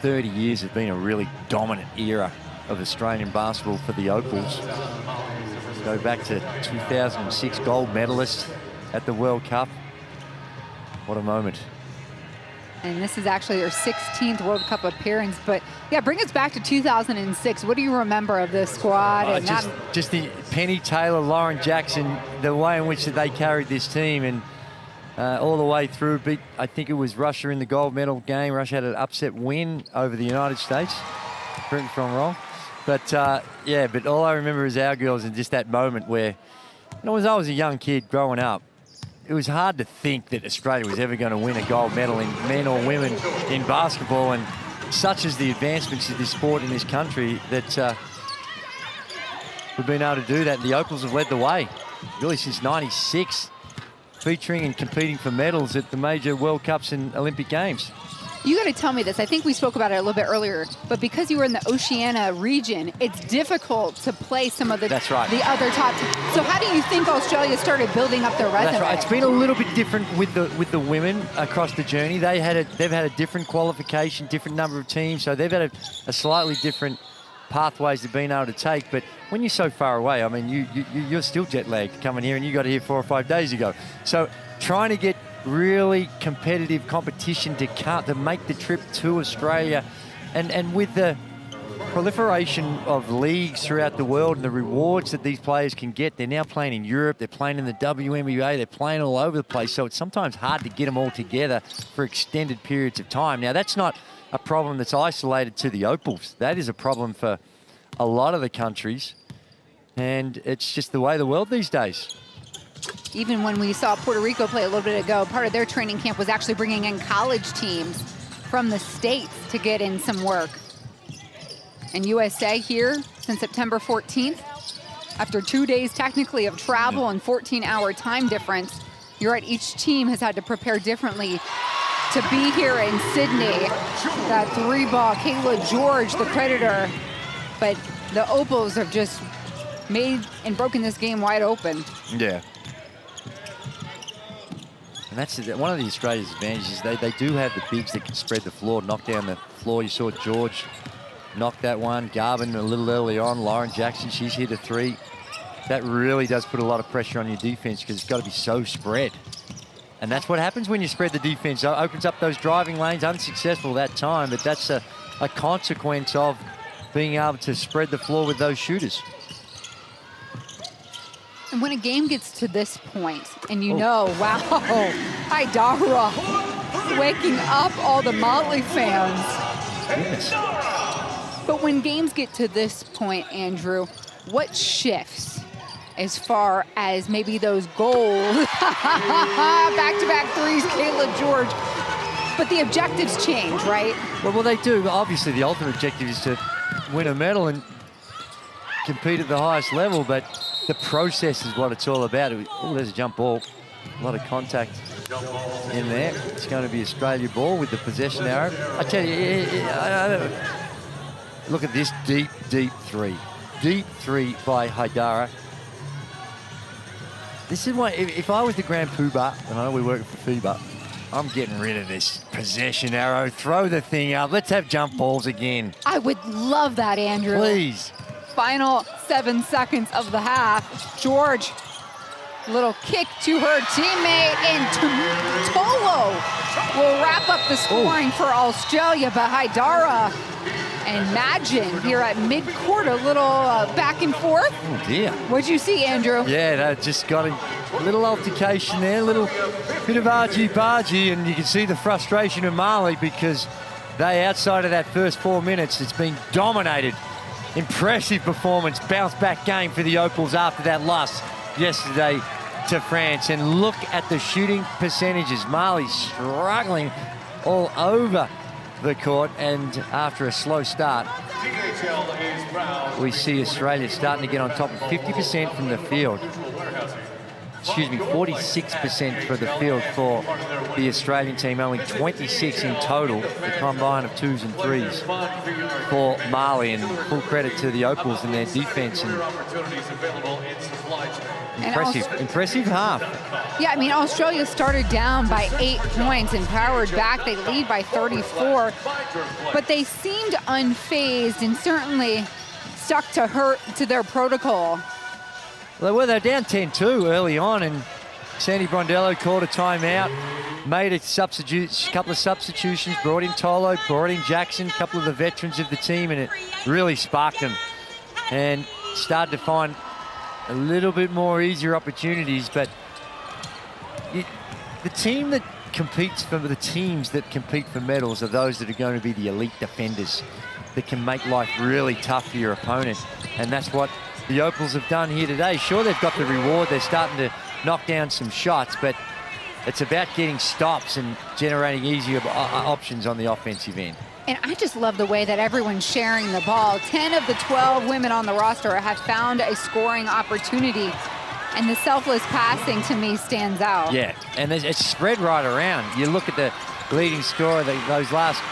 30 years have been a really dominant era of Australian basketball for the Opals. Go back to 2006 gold medalist at the World Cup. What a moment. And this is actually their 16th World Cup appearance. But yeah, bring us back to 2006. What do you remember of this squad? Just the Penny Taylor, Lauren Jackson, the way in which they carried this team, and all the way through. Beat, I think it was Russia in the gold medal game. Russia had an upset win over the United States. Correct me if I'm wrong. But yeah, but all I remember is our girls and just that moment where, you know, as I was a young kid growing up, it was hard to think that Australia was ever going to win a gold medal in men or women in basketball, and such as the advancements of this sport in this country that we've been able to do that. And the Opals have led the way, really since '96, featuring and competing for medals at the major World Cups and Olympic Games. You got to tell me this. I think we spoke about it a little bit earlier, but because you were in the Oceania region, it's difficult to play some of the, That's right. the other top teams. So how do you think Australia started building up their resume? That's right. It's been a little bit different with the women across the journey. They've had a different qualification, different number of teams, so they've had a slightly different pathways they've been able to take. But when you're so far away, I mean, you're still jet lagged coming here, and you got here 4 or 5 days ago. So trying to get really competitive competition to make the trip to Australia, and with the proliferation of leagues throughout the world and the rewards that these players can get, they're now playing in Europe, they're playing in the WNBA, they're playing all over the place, so it's sometimes hard to get them all together for extended periods of time. Now, that's not a problem that's isolated to the Opals. That is a problem for a lot of the countries, and it's just the way of the world these days. Even when we saw Puerto Rico play a little bit ago, part of their training camp was actually bringing in college teams from the States to get in some work. And USA here since September 14th, after 2 days technically of travel and 14-hour time difference, you're right, each team has had to prepare differently to be here in Sydney. That 3-ball, Kayla George, the Predator, but the Opals have just made and broken this game wide open. Yeah. And that's one of the Australia's advantages. They do have the bigs that can spread the floor, knock down the floor. You saw George knock that one. Garvin a little early on. Lauren Jackson, she's hit a 3. That really does put a lot of pressure on your defense because it's got to be so spread. And that's what happens when you spread the defense. It opens up those driving lanes. Unsuccessful that time, but that's a consequence of being able to spread the floor with those shooters. And when a game gets to this point, and you know, wow, Haidara waking up all the Motley fans. Yes. But when games get to this point, Andrew, what shifts as far as maybe those goals? Back-to-back threes, Kayla George. But the objectives change, right? Well, they do. Obviously, the ultimate objective is to win a medal and compete at the highest level, but the process is what it's all about. Oh, there's a jump ball. A lot of contact in there. It's going to be Australia ball with the possession arrow. I tell you, look at this deep, deep 3. Deep 3 by Haidara. This is why, if I was the Grand Poobah, and I know we work for FIBA, I'm getting rid of this possession arrow. Throw the thing up. Let's have jump balls again. I would love that, Andrew. Please. Final 7 seconds of the half. George, little kick to her teammate, and Tolo will wrap up the scoring for Australia. But Haidara and Magin here at midcourt, a little back and forth. Oh, dear. What'd you see, Andrew? Yeah, that just got a little altercation there, a little bit of argy-bargy, and you can see the frustration of Mali because they, outside of that first 4 minutes, it's been dominated. Impressive performance, bounce-back game for the Opals after that loss yesterday to France. And look at the shooting percentages. Mali struggling all over the court, and after a slow start, we see Australia starting to get on top of 50% from the field. 46% for the field for the Australian team, only 26 in total, the combine of 2s and 3s for Mali, and full credit to the Opals and their defense. And impressive half. Yeah, I mean, Australia started down by 8 points and powered back. They lead by 34, but they seemed unfazed and certainly stuck to their protocol. Well, they're down 10-2 early on, and Sandy Brondello called a timeout, made a couple of substitutions, brought in Tolo, brought in Jackson, a couple of the veterans of the team, and it really sparked them and started to find a little bit more easier opportunities. But the team that competes for the teams that compete for medals are those that are going to be the elite defenders that can make life really tough for your opponent, and that's what the Opals have done here today. Sure, they've got the reward. They're starting to knock down some shots, but it's about getting stops and generating easier options on the offensive end. And I just love the way that everyone's sharing the ball. 10 of the 12 women on the roster have found a scoring opportunity, and the selfless passing to me stands out. Yeah, and it's spread right around. You look at leading scorer. Those last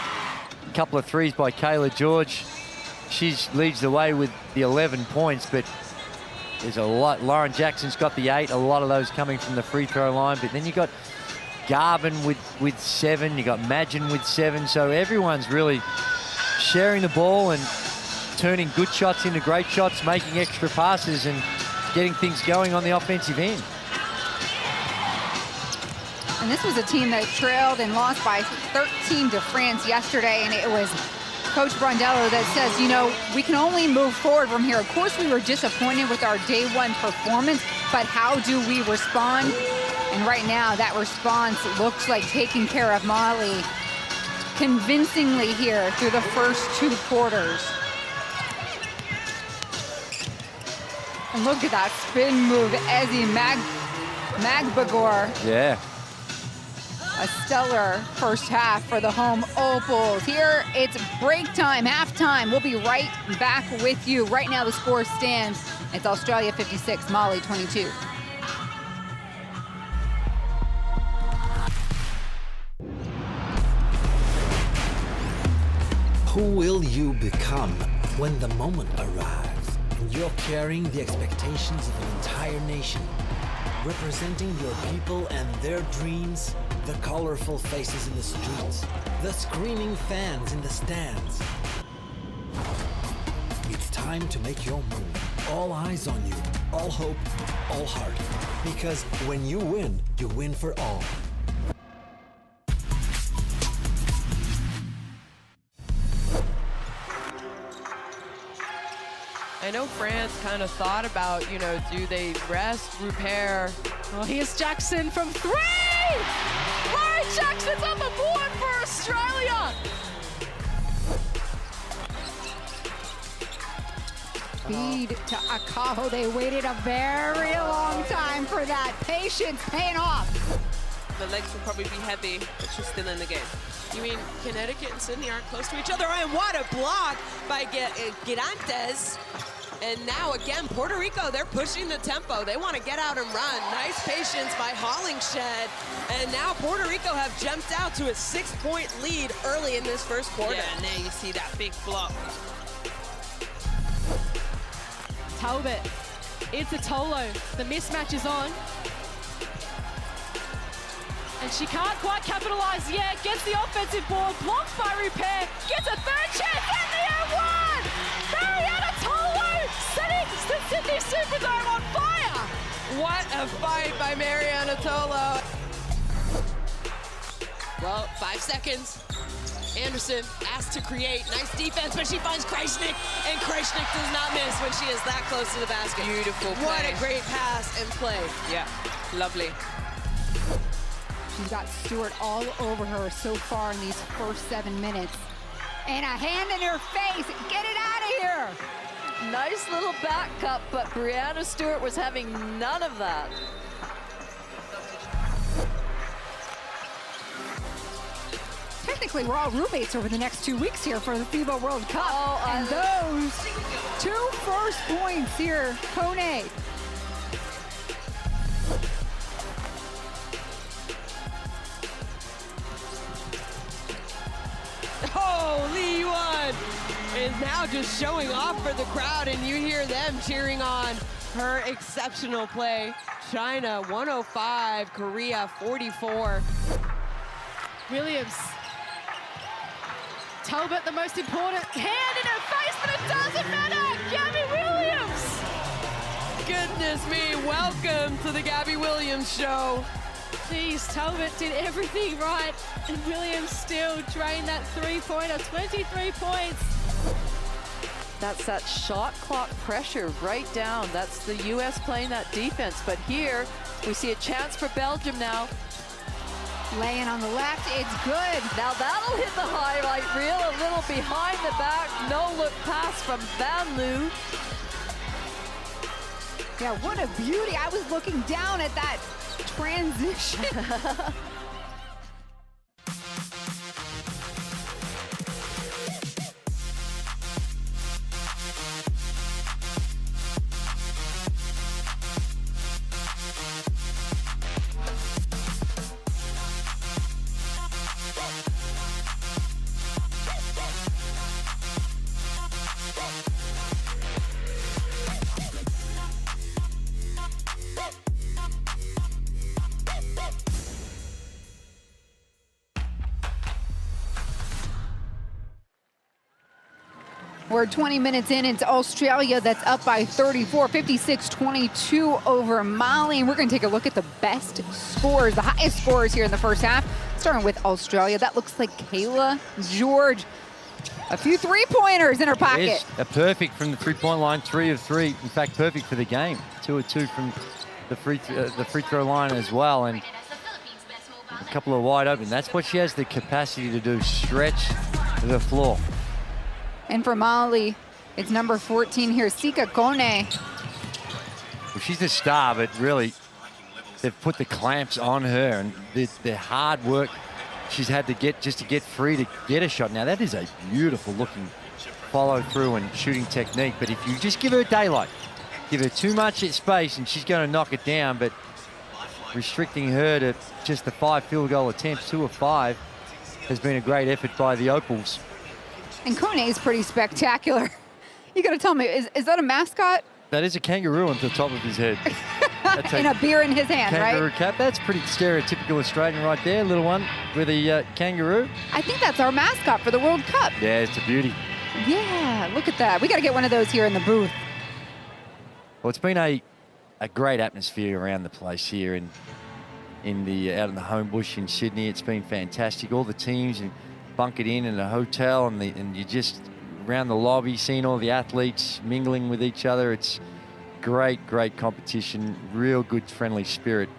couple of threes by Kayla George, she leads the way with the 11 points, but there's a lot. Lauren Jackson's got the 8, a lot of those coming from the free throw line, but then you got Garvin with 7, you got Magin with 7, so everyone's really sharing the ball and turning good shots into great shots, making extra passes and getting things going on the offensive end. And this was a team that trailed and lost by 13 to France yesterday, and it was Coach Brondello that says, you know, we can only move forward from here. Of course, we were disappointed with our day one performance, but how do we respond? And right now, that response looks like taking care of Mali convincingly here through the first 2 quarters. And look at that spin move, Ezzy Magbagor. Yeah. A stellar first half for the home Opals. Here, it's break time, halftime. We'll be right back with you. Right now, the score stands. It's Australia 56, Mali 22. Who will you become when the moment arrives and you're carrying the expectations of an entire nation, representing your people and their dreams, the colorful faces in the streets, the screaming fans in the stands? It's time to make your move. All eyes on you, all hope, all heart. Because when you win for all. I know France kind of thought about, you know, do they rest, repair? Well, here's Jackson from 3! Lauren Jackson's on the board for Australia! Feed to Akaho. They waited a very long time for that. Patience paying off. The legs will probably be heavy, but she's still in the game. You mean Connecticut and Sydney aren't close to each other? And what a block by Girantes. And now again, Puerto Rico, they're pushing the tempo. They want to get out and run. Nice patience by Hollingshed. And now Puerto Rico have jumped out to a 6-point lead early in this first quarter. Yeah, and there you see that big block. Talbot, it's a Tolo. The mismatch is on. And she can't quite capitalize yet. Gets the offensive board, blocked by Repair. Gets a third chance and the N1! Mariana Tolo setting the Sydney Superdome on fire! What a fight by Mariana Tolo. Well, 5 seconds. Anderson asked to create. Nice defense, but she finds Krajcik, and Krajcik does not miss when she is that close to the basket. Beautiful play. What a great pass and play. Yeah, lovely. She's got Stewart all over her so far in these first 7 minutes. And a hand in her face. Get it out of here. Nice little back cut, but Brianna Stewart was having none of that. Technically, we're all roommates over the next 2 weeks here for the FIBA World Cup. Oh, and those 2 first points here, Kone. Oh, Lee Yuan is now just showing off for the crowd, and you hear them cheering on her exceptional play. China 105, Korea 44. Williams. Talbot, the most important hand in her face, but it doesn't matter. Gabby Williams. Goodness me, welcome to the Gabby Williams show. Geez, Talbot did everything right, and Williams still drained that three-pointer, 23 points. That's that shot clock pressure right down. That's the U.S. playing that defense. But here, we see a chance for Belgium now. Laying on the left, it's good. Now that'll hit the highlight reel, a little behind the back, no-look pass from Van Loo. Yeah, what a beauty. I was looking down at that transition. We're 20 minutes in. It's Australia that's up by 34, 56-22 over Mali. And we're going to take a look at the best scores, the highest scores here in the first half. Starting with Australia, that looks like Kayla George. A few three-pointers in her pocket. Yes, perfect from the three-point line, 3 of 3. In fact, perfect for the game. 2 of 2 from the free throw line as well. And a couple of wide open. That's what she has the capacity to do, stretch the floor. And for Mali, it's number 14 here, Sika Kone. Well, she's the star, but really, they've put the clamps on her, and the hard work she's had to get just to get free to get a shot. Now, that is a beautiful looking follow through and shooting technique, but if you just give her daylight, give her too much space, and she's going to knock it down, but restricting her to just the 5 field goal attempts, 2 of 5, has been a great effort by the Opals. And Kone is pretty spectacular. You got to tell me, is that a mascot? That is a kangaroo on the top of his head. And a beer in his hand, kangaroo right? Cap. That's pretty stereotypical Australian right there, little one with a kangaroo. I think that's our mascot for the World Cup. Yeah, it's a beauty. Yeah, look at that. We got to get one of those here in the booth. Well, it's been a great atmosphere around the place here out in the home bush in Sydney. It's been fantastic. All the teams and bunkered in a hotel, and you just around the lobby, seeing all the athletes mingling with each other. It's great competition, real good friendly spirit.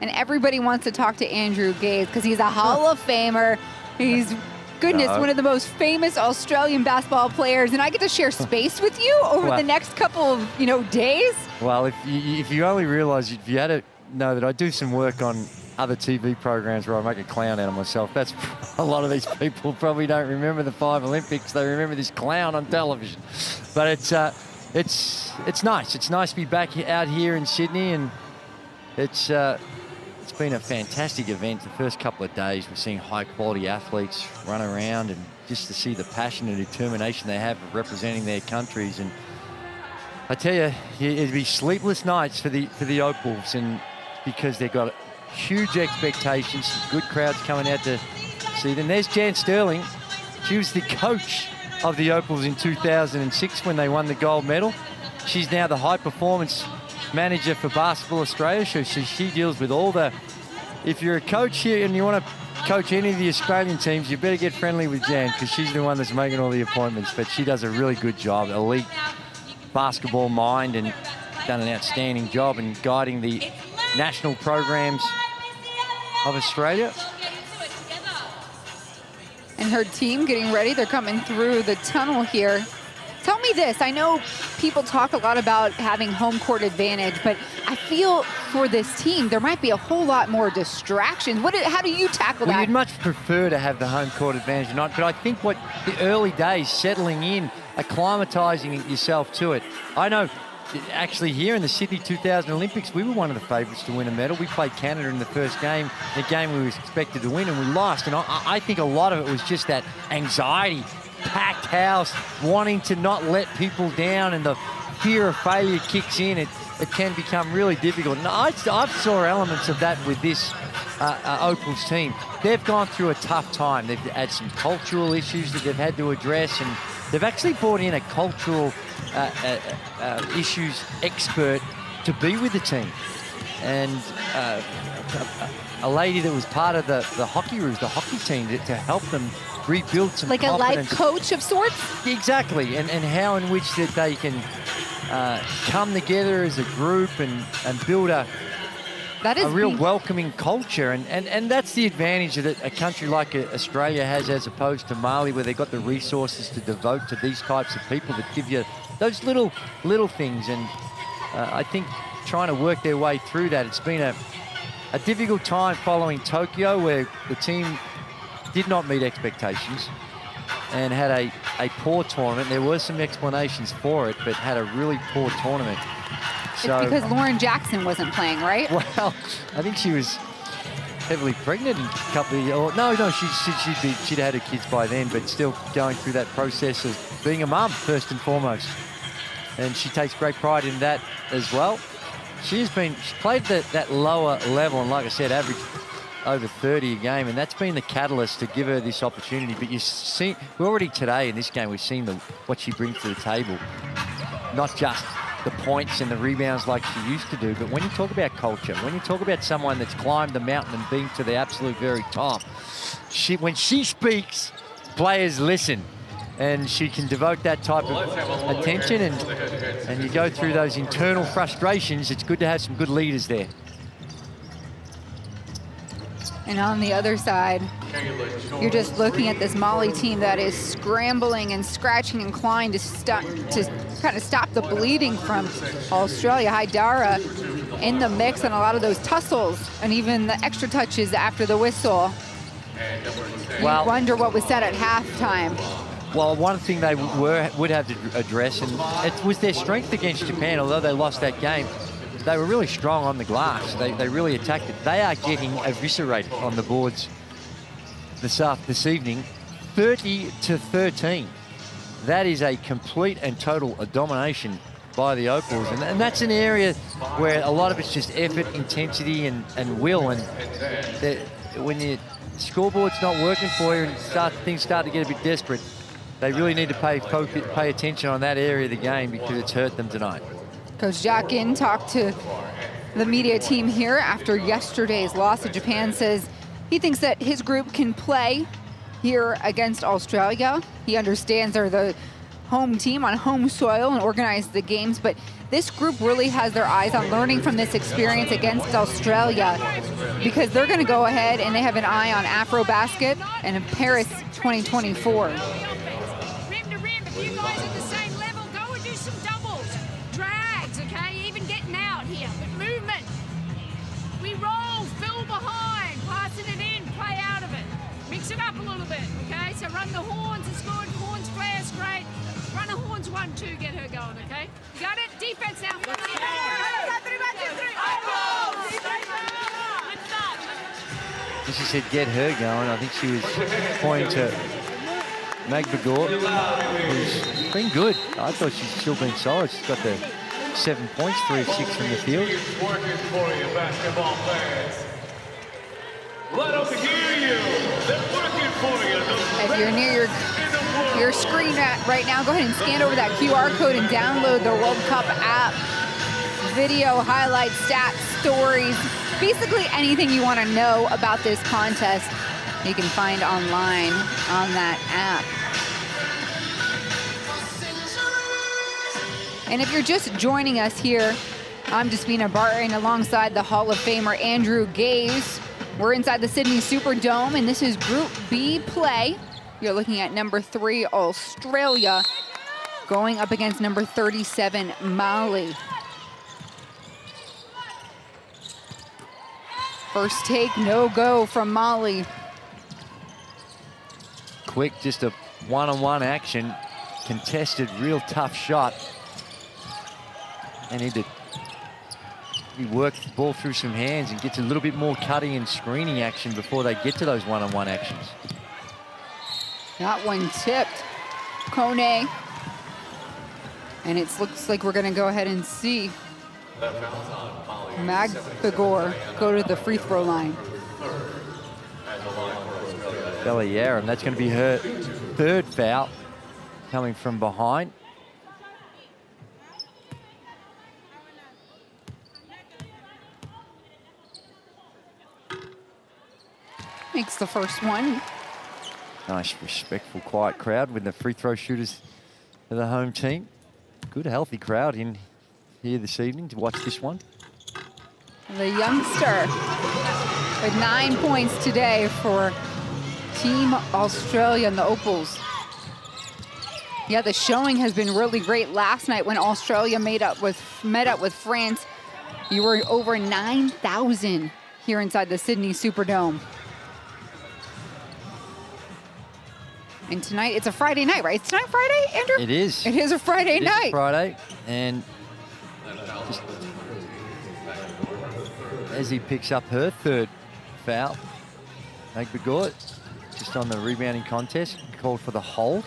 And everybody wants to talk to Andrew Gaze because he's a Hall of Famer. He's, one of the most famous Australian basketball players, and I get to share space with you over the next couple of days. Well, if you only realize, if you had to know that I do some work on other TV programs where I make a clown out of myself. That's a lot of these people probably don't remember the 5 Olympics. They remember this clown on television. But it's nice. It's nice to be back out here in Sydney, and it's been a fantastic event. The first couple of days, we're seeing high-quality athletes run around, and just to see the passion and determination they have of representing their countries. And I tell you, it'd be sleepless nights for the Opals, and because they've got huge expectations, good crowds coming out to see them. There's Jan Sterling. She was the coach of the Opals in 2006 when they won the gold medal. She's now the high performance manager for Basketball Australia. So she deals with all the... If you're a coach here and you want to coach any of the Australian teams, you better get friendly with Jan, because she's the one that's making all the appointments. But she does a really good job, elite basketball mind, and done an outstanding job in guiding the national programs of Australia. And her team getting ready. They're coming through the tunnel here. Tell me this. I know people talk a lot about having home court advantage, but I feel for this team, there might be a whole lot more distractions. How do you tackle that? Well, you'd much prefer to have the home court advantage or not, but I think what the early days, settling in, acclimatizing yourself to it. I know actually here in the Sydney 2000 Olympics, we were one of the favourites to win a medal. We played Canada in the first game, a game we were expected to win, and we lost. And I think a lot of it was just that anxiety, packed house, wanting to not let people down, and the fear of failure kicks in. It can become really difficult. And I saw elements of that with this Opals team. They've gone through a tough time. They've had some cultural issues that they've had to address, and they've actually brought in a cultural issues expert to be with the team, and a lady that was part of the Hockeyroos, the hockey team, to help them rebuild some like confidence. A life coach of sorts? Exactly, and how in which that they can come together as a group and build a real welcoming culture, and that's the advantage that a country like Australia has, as opposed to Mali, where they've got the resources to devote to these types of people that give you those little things. And I think trying to work their way through that, it's been a difficult time following Tokyo, where the team did not meet expectations and had a poor tournament. There were some explanations for it, but had a really poor tournament. So, it's because Lauren Jackson wasn't playing, right? Well, I think she was heavily pregnant in a couple of years. No, she'd had her kids by then, but still going through that process of being a mum first and foremost. And she takes great pride in that as well. She's played that lower level, and like I said, averaged over 30 a game, and that's been the catalyst to give her this opportunity. But you see, already today in this game, we've seen what she brings to the table. Not just the points and the rebounds like she used to do, but when you talk about culture, when you talk about someone that's climbed the mountain and been to the absolute very top, when she speaks, players listen. And she can devote that type of attention, and you go through those internal frustrations. It's good to have some good leaders there. And on the other side, you're just looking at this Mali team that is scrambling and scratching and clawing to kind of stop the bleeding from Australia. Haidara in the mix on a lot of those tussles and even the extra touches after the whistle. You wonder what was said at halftime. Well, one thing they would have to address, and it was their strength against Japan. Although they lost that game, they were really strong on the glass. They really attacked it. They are getting eviscerated on the boards this evening, 30-13. That is a complete and total domination by the Opals, and that's an area where a lot of it's just effort, intensity, and will. And when your scoreboard's not working for you and things start to get a bit desperate, they really need to pay attention on that area of the game because it's hurt them tonight. Coach Jackin talked to the media team here after yesterday's loss to Japan, says he thinks that his group can play here against Australia. He understands they're the home team on home soil and organize the games, but this group really has their eyes on learning from this experience against Australia because they're going to go ahead and they have an eye on Afrobasket and in Paris 2024. You guys at the same level, go and do some doubles, drags, okay? Even getting out here, but movement. We roll, fill behind, passing it in, play out of it. Mix it up a little bit, okay? So run the horns, it's good. Horns, flares, great. Run the horns 1-2, get her going, okay? You got it? Defense now. She said get her going. I think she was pointing to Magbagor, who's been good. I thought she's still been solid. She's got the 7 points, 3 of 6 from the field. Working for you, basketball fans. Let them hear you. They're working for you. If you're near your screen right now, go ahead and scan over that QR code and download the World Cup app. Video, highlights, stats, stories, basically anything you want to know about this contest, you can find online on that app. And if you're just joining us here, I'm Despina Barton alongside the Hall of Famer Andrew Gaze. We're inside the Sydney Superdome, and this is Group B play. You're looking at number 3, Australia, going up against number 37, Mali. First take, no go from Mali. Quick, just a one-on-one action, contested, real tough shot. They need to work the ball through some hands and get a little bit more cutting and screening action before they get to those one-on-one actions. That one tipped. Kone. And it looks like we're going to go ahead and see Magbagor go to the free throw line. Belayaram, that's going to be her 3rd foul coming from behind. Makes the first one. Nice, respectful, quiet crowd with the free throw shooters of the home team. Good, healthy crowd in here this evening to watch this one. The youngster with 9 points today for Team Australia and the Opals. Yeah, the showing has been really great. Last night when Australia met up with France, you were over 9,000 here inside the Sydney Superdome. And tonight, it's a Friday night, right? It's tonight Friday, Andrew? It is. It is a Friday night. It is Friday, and just as he picks up her 3rd foul, Magbagor just on the rebounding contest, called for the hold,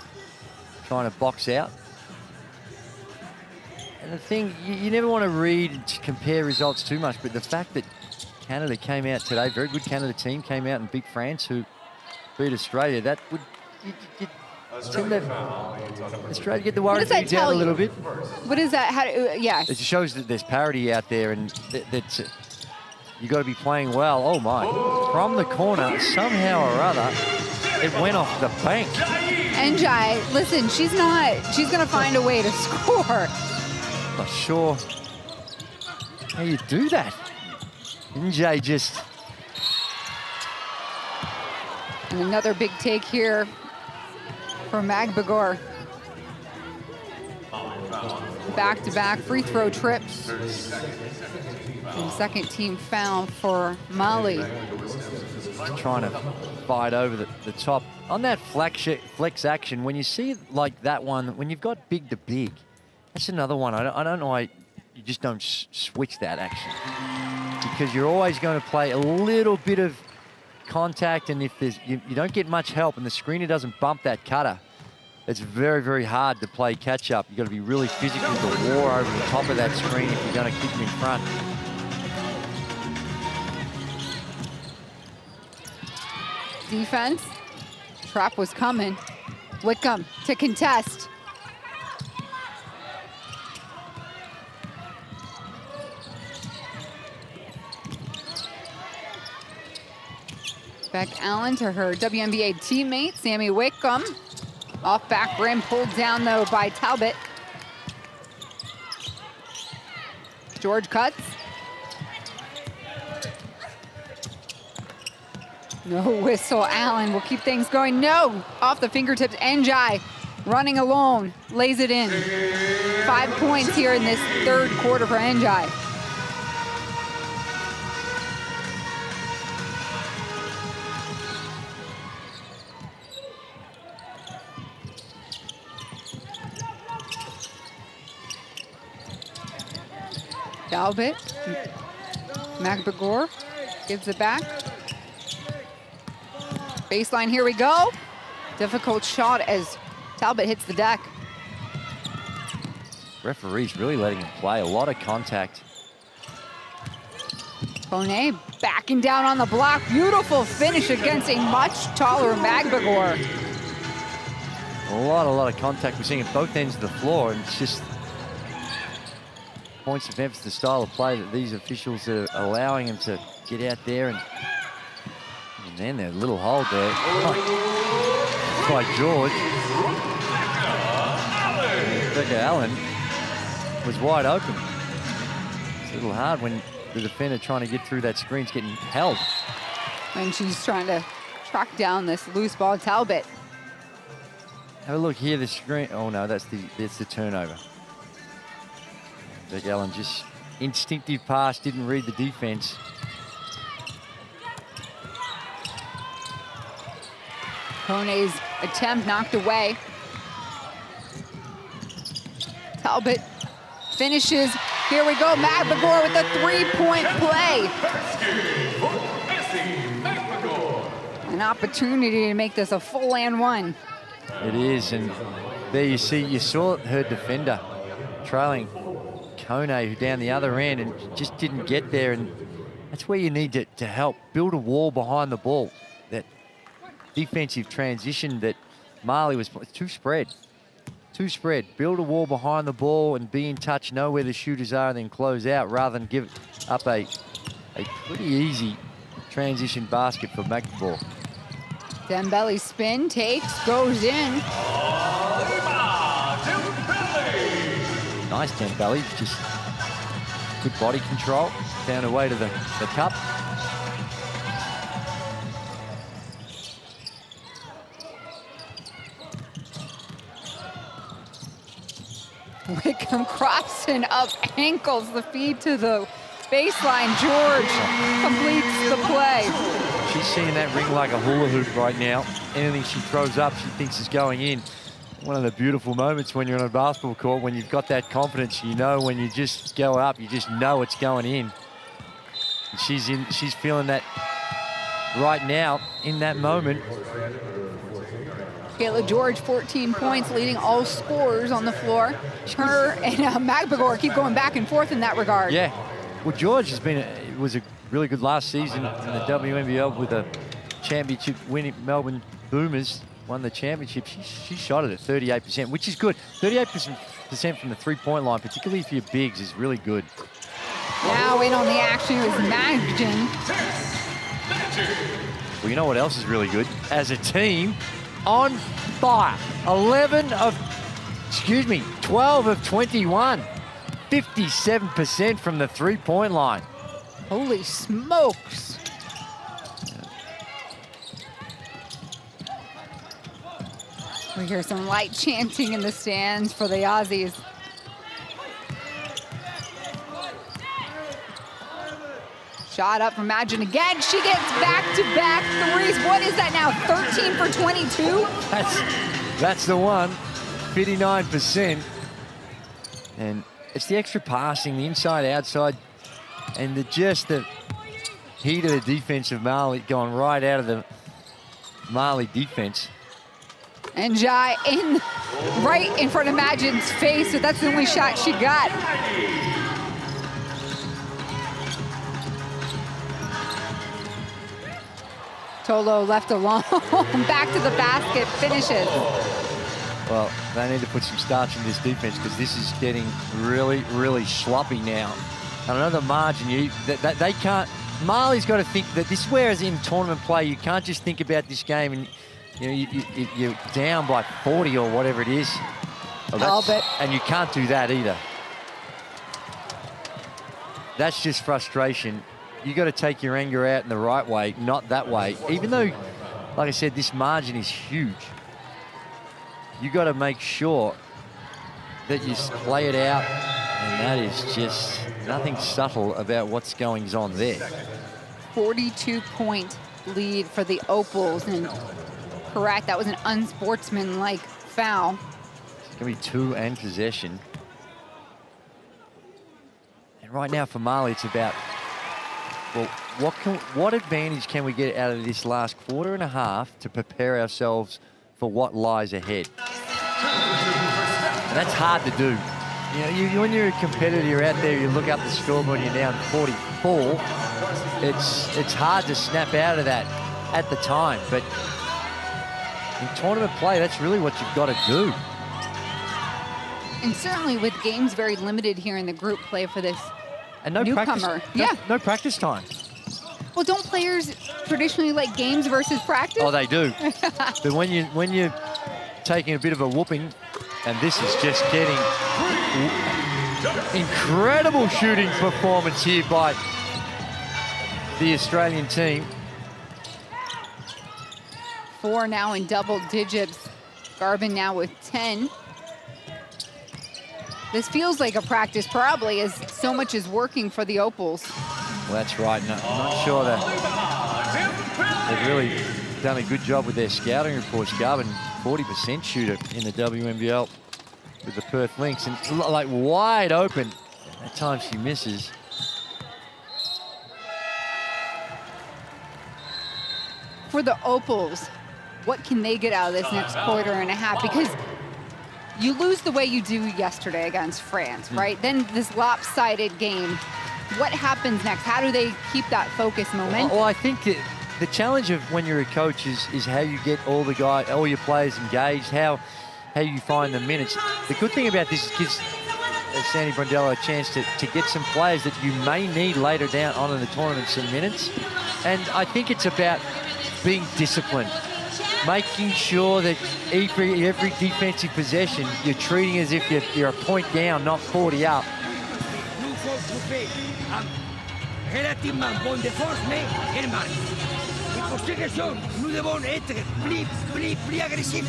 trying to box out. And the thing, you never want to read and compare results too much, but the fact that Canada came out today, very good Canada team, came out and beat France, who beat Australia. That would tend to Australia get the worries down a little bit. What is that? How do, yes. It shows that there's parity out there, and that you got to be playing well. Oh my! From the corner, somehow or other, it went off the bank. Njai, listen, she's going to find a way to score. Not sure how you do that. Njai just... And another big take here for Magbagor. Back-to-back free throw trips. And second team foul for Mali. Trying to fight over the top. On that flex action, when you see like that one, when you've got big to big, that's another one. I don't know why you just don't switch that action. Because you're always going to play a little bit of contact, and if there's you don't get much help and the screener doesn't bump that cutter, it's very, very hard to play catch up. You've got to be really physical to war over the top of that screen if you're going to keep them in front. Defense. Trap was coming. Wickham to contest. Beck Allen to her WNBA teammate, Sammy Wickham. Off back rim, pulled down though by Talbot. George cuts. No whistle. Allen will keep things going. No, off the fingertips. Njai running alone, lays it in. 5 points here in this third quarter for Njai. Talbot, Magbagor gives it back. Baseline, here we go. Difficult shot as Talbot hits the deck. Referee's really letting him play. A lot of contact. Bonet backing down on the block. Beautiful finish against a much taller Magbagor. A lot of contact. We're seeing at both ends of the floor, and it's just points of emphasis, the style of play that these officials are allowing him to get out there, and then there's a little hold there by George. Rebecca Allen was wide open. It's a little hard when the defender trying to get through that screen's getting held. When she's trying to track down this loose ball, Talbot. Have a look here, the screen. Oh no, that's the turnover. Rebecca Allen just instinctive pass, didn't read the defense. Koneh's attempt knocked away. Talbot finishes. Here we go, Magbagor with a three-point play. An opportunity to make this a full and one. It is, and there you saw her defender trailing Koneh, who down the other end, and just didn't get there, and that's where you need to help build a wall behind the ball. That defensive transition that Mali was too spread. Build a wall behind the ball and be in touch, know where the shooters are, and then close out rather than give up a pretty easy transition basket for Magbagor. Dembele spin, takes, goes in. Nice Dembele, just good body control. Found a way to the cup. Wickham crossing up ankles, the feed to the baseline. George completes the play. She's seeing that ring like a hula hoop right now. Anything she throws up, she thinks is going in. One of the beautiful moments when you're on a basketball court, when you've got that confidence, you know when you just go up, you just know it's going in. And she's feeling that right now in that moment. Kayla George, 14 points, leading all scorers on the floor. Her and Magbagor keep going back and forth in that regard. Yeah, well, George was a really good last season in the WNBL with a championship winning Melbourne Boomers. Won the championship. She shot it at 38%, which is good. 38% from the three-point line, particularly for your bigs, is really good. Now in on the action is Magin. Well, you know what else is really good? As a team, on fire. 12 of 21. 57% from the three-point line. Holy smokes. We hear some light chanting in the stands for the Aussies. Shot up from Magin again. She gets back-to-back threes. What is that now, 13 for 22? That's the one, 59%. And it's the extra passing, the inside-outside, and the heat of the defense of Mali going right out of the Mali defense. And Jai right in front of Magin's face, but that's the only shot she got. Tolo left alone, back to the basket, finishes. Well, they need to put some starch in this defense because this is getting really, really sloppy now. And I know the margin, they can't, Mali's got to think that this is where, as in tournament play, you can't just think about this game and you're down by 40 or whatever it is. Well, and you can't do that either. That's just frustration. You got to take your anger out in the right way, not that way. Even though, like I said, this margin is huge. You got to make sure that you play it out, and that is just nothing subtle about what's going on there. 42-point lead for the Opals, and correct, that was an unsportsmanlike foul. It's going to be 2 and possession. And right now for Mali, it's about, well, what advantage can we get out of this last quarter and a half to prepare ourselves for what lies ahead? And that's hard to do. When you're a competitor, you're out there, you look up the scoreboard, you're down 44. It's hard to snap out of that at the time, but in tournament play, that's really what you've got to do. And certainly with games very limited here in the group play for this newcomer. No practice time. Well, don't players traditionally like games versus practice? Oh, they do. But when you're taking a bit of a whooping, and this is just getting incredible shooting performance here by the Australian team. 4 now in double digits. Garvin now with 10. This feels like a practice probably, as so much is working for the Opals. Well, that's right. No, I'm not sure that they've really done a good job with their scouting reports. Garvin, 40% shooter in the WNBL with the Perth Lynx, and like wide open. At times she misses. For the Opals, what can they get out of this next quarter and a half? Because you lose the way you do yesterday against France, right? Then this lopsided game. What happens next? How do they keep that focus momentum? Well, I think the challenge of when you're a coach is how you get all your players engaged, how you find the minutes. The good thing about this is it gives Sandy Brondello a chance to get some players that you may need later down on in the tournament some minutes. And I think it's about being disciplined, making sure that every defensive possession you're treating as if you're a point down, not 40 up. Relativement bon défense, mais elle marque. Et pour cette raison, nous devons être plus agressifs.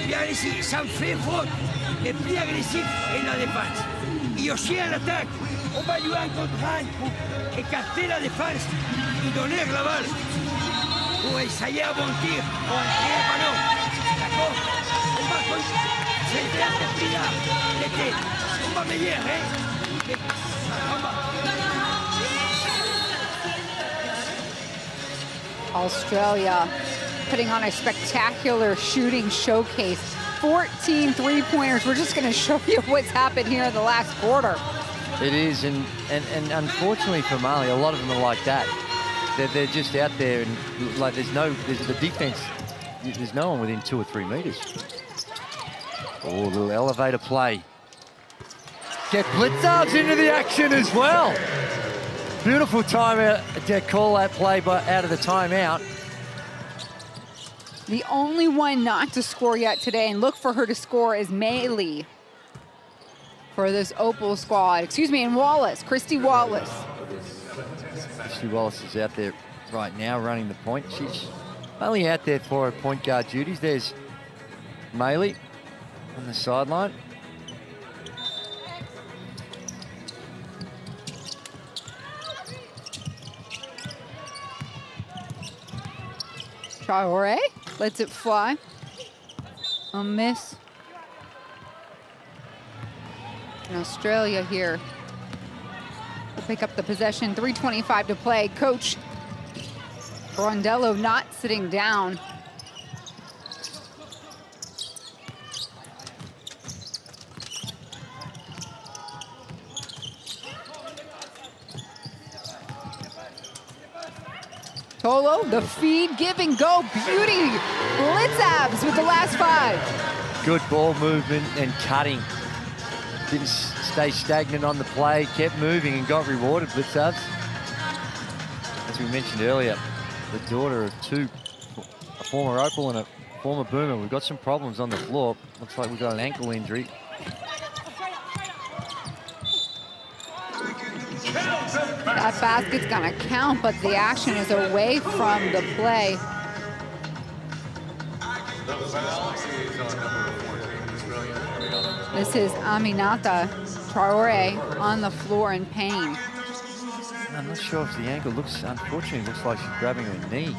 Plus agressifs, sans faire faute, mais plus agressifs en la défense. Et aussi en l'attaque, on va jouer en contre-un pour écarter la défense et donner la balle. Pour essayer un bon tir ou un tir panneau. D'accord? On va concentrer un peu plus là. L'été, on va meilleur, hein? Australia putting on a spectacular shooting showcase. 14 three-pointers. We're just going to show you what's happened here in the last quarter. It is, and unfortunately for Mali, a lot of them are like that. They're just out there, and like there's the defense. There's no one within 2 or 3 meters. Oh, a little elevator play. Get Blitzards into the action as well. Beautiful timeout to call that play out of the timeout. The only one not to score yet today, and look for her to score, is Maylee for this Opal squad. Excuse me, and Wallace, Christy Wallace. Christy Wallace is out there right now running the point. She's only out there for her point guard duties. There's Maylee on the sideline. Traore lets it fly. A miss. And Australia here will pick up the possession. 3:25 to play. Coach Rondello not sitting down. Tolo, the feed, give and go, beauty. Blitzabs with the last 5. Good ball movement and cutting. Didn't stay stagnant on the play, kept moving and got rewarded, Blitzabs. As we mentioned earlier, the daughter of 2, a former Opal and a former Boomer. We've got some problems on the floor. Looks like we've got an ankle injury. That basket's gonna count, but the action is away from the play. This is Aminata Traore on the floor in pain. I'm not sure if the ankle unfortunately looks like she's grabbing her knee.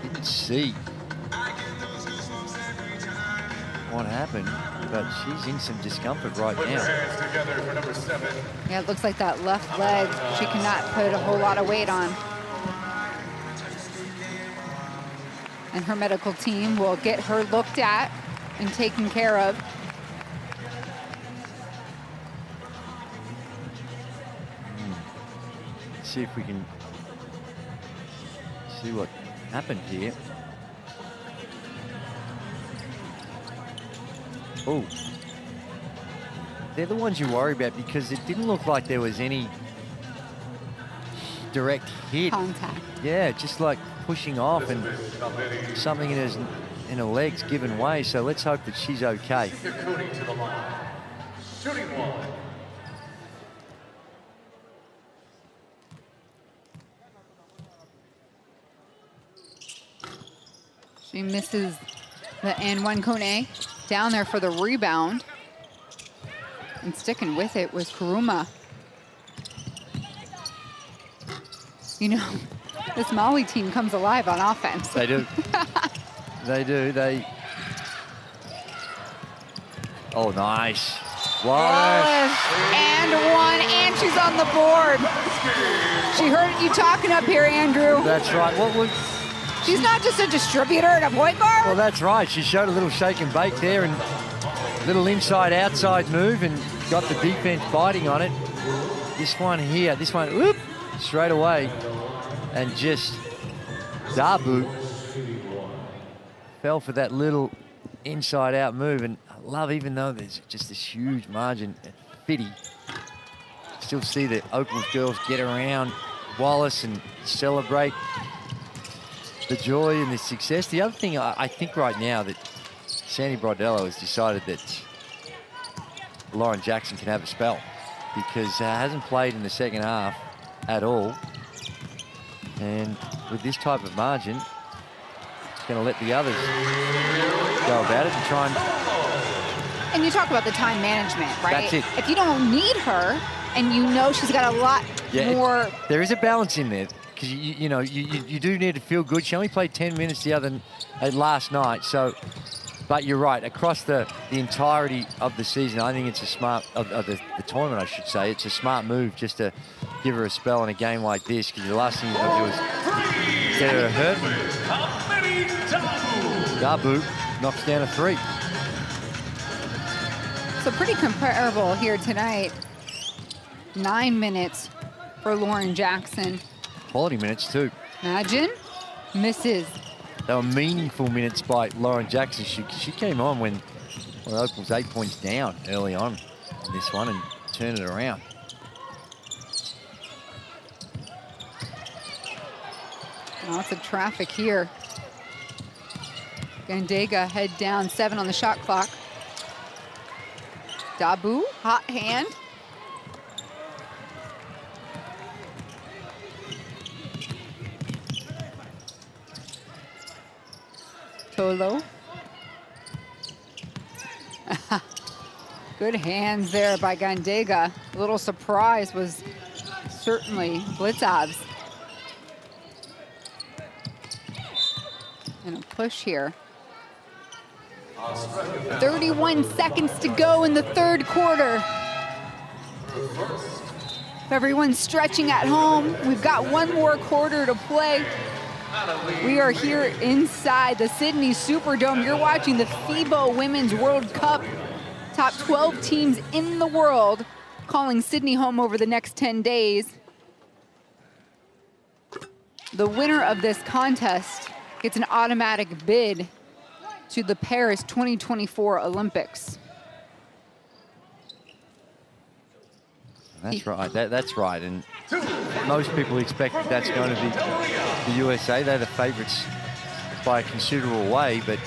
Didn't see what happened, but she's in some discomfort right now. Yeah, it looks like that left leg she cannot put a whole lot of weight on. And her medical team will get her looked at and taken care of. Let's see if we can see what happened here. Oh, they're the ones you worry about because it didn't look like there was any direct hit. Contact. Yeah, just like pushing off and something in her legs giving way. So let's hope that she's okay. She misses the N1 Kone down there for the rebound. And sticking with it was Kuruma. You know, this Mali team comes alive on offense. They do. They do. Oh, nice. Wallace. And 1, and she's on the board. She heard you talking up here, Andrew. That's right. She's not just a distributor and a point guard. Well, that's right. She showed a little shake and bake there and little inside-outside move and got the defense biting on it. This one here, whoop, straight away. And just Dabu fell for that little inside-out move. And I love, even though there's just this huge margin at 50, still see the Opals girls get around Wallace and celebrate the joy and the success. The other thing I think right now that Sandy Brodello has decided that Lauren Jackson can have a spell because hasn't played in the second half at all. And with this type of margin, it's going to let the others go about it and try and... And you talk about the time management, right? That's it. If you don't need her and you know she's got a lot more... There is a balance in there. Because you do need to feel good. She only played 10 minutes last night. So, but you're right. Across the entirety of the season, I think it's a smart of the tournament. I should say it's a smart move just to give her a spell in a game like this. Because the last thing you want to do is get her hurt. Dabu knocks down a 3. So pretty comparable here tonight. 9 minutes for Lauren Jackson. Quality minutes too. Imagine. Misses. They were meaningful minutes by Lauren Jackson. She came on when the Opal was 8 points down early on in this one and turned it around. Lots of traffic here. Gandega head down, 7 on the shot clock. Dabu, hot hand. Tolo. Good hands there by Gandega. A little surprise was certainly Blitzov's. And a push here. 31 seconds to go in the third quarter. If everyone's stretching at home, we've got one more quarter to play. We are here inside the Sydney Superdome. You're watching the FIBA Women's World Cup. Top 12 teams in the world calling Sydney home over the next 10 days. The winner of this contest gets an automatic bid to the Paris 2024 Olympics. That's right, that's right. And most people expect that's going to be the USA. They're the favorites by a considerable way, but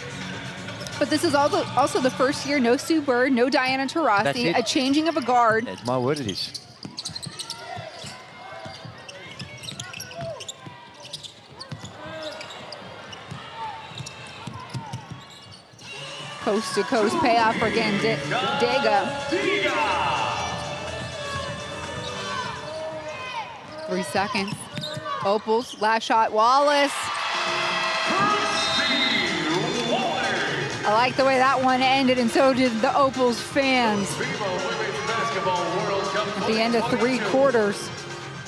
this is also the first year, no Sue Bird, no Diana Taurasi, a changing of a guard. That's my word, it is. Coast-to-coast payoff for Gandega. 3 seconds. Opals, last shot, Wallace. I like the way that one ended, and so did the Opals fans. At the end of 3 quarters,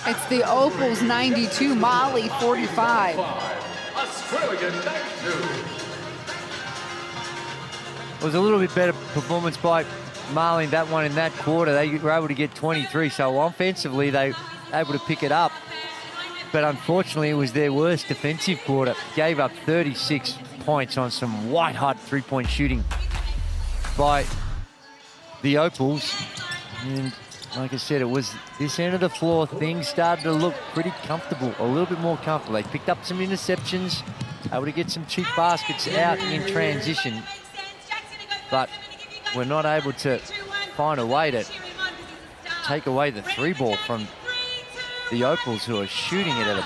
it's the Opals 92, Mali 45. Australia 92. It was a little bit better performance by Mali, that one in that quarter. They were able to get 23, so offensively they were able to pick it up. But unfortunately, it was their worst defensive quarter. Gave up 36 points on some white-hot three-point shooting by the Opals. And like I said, it was this end of the floor. Things started to look pretty comfortable, a little bit more comfortable. They picked up some interceptions, able to get some cheap baskets out in transition. But we're not able to find a way to take away the 3 ball from the Opals, who are shooting it at a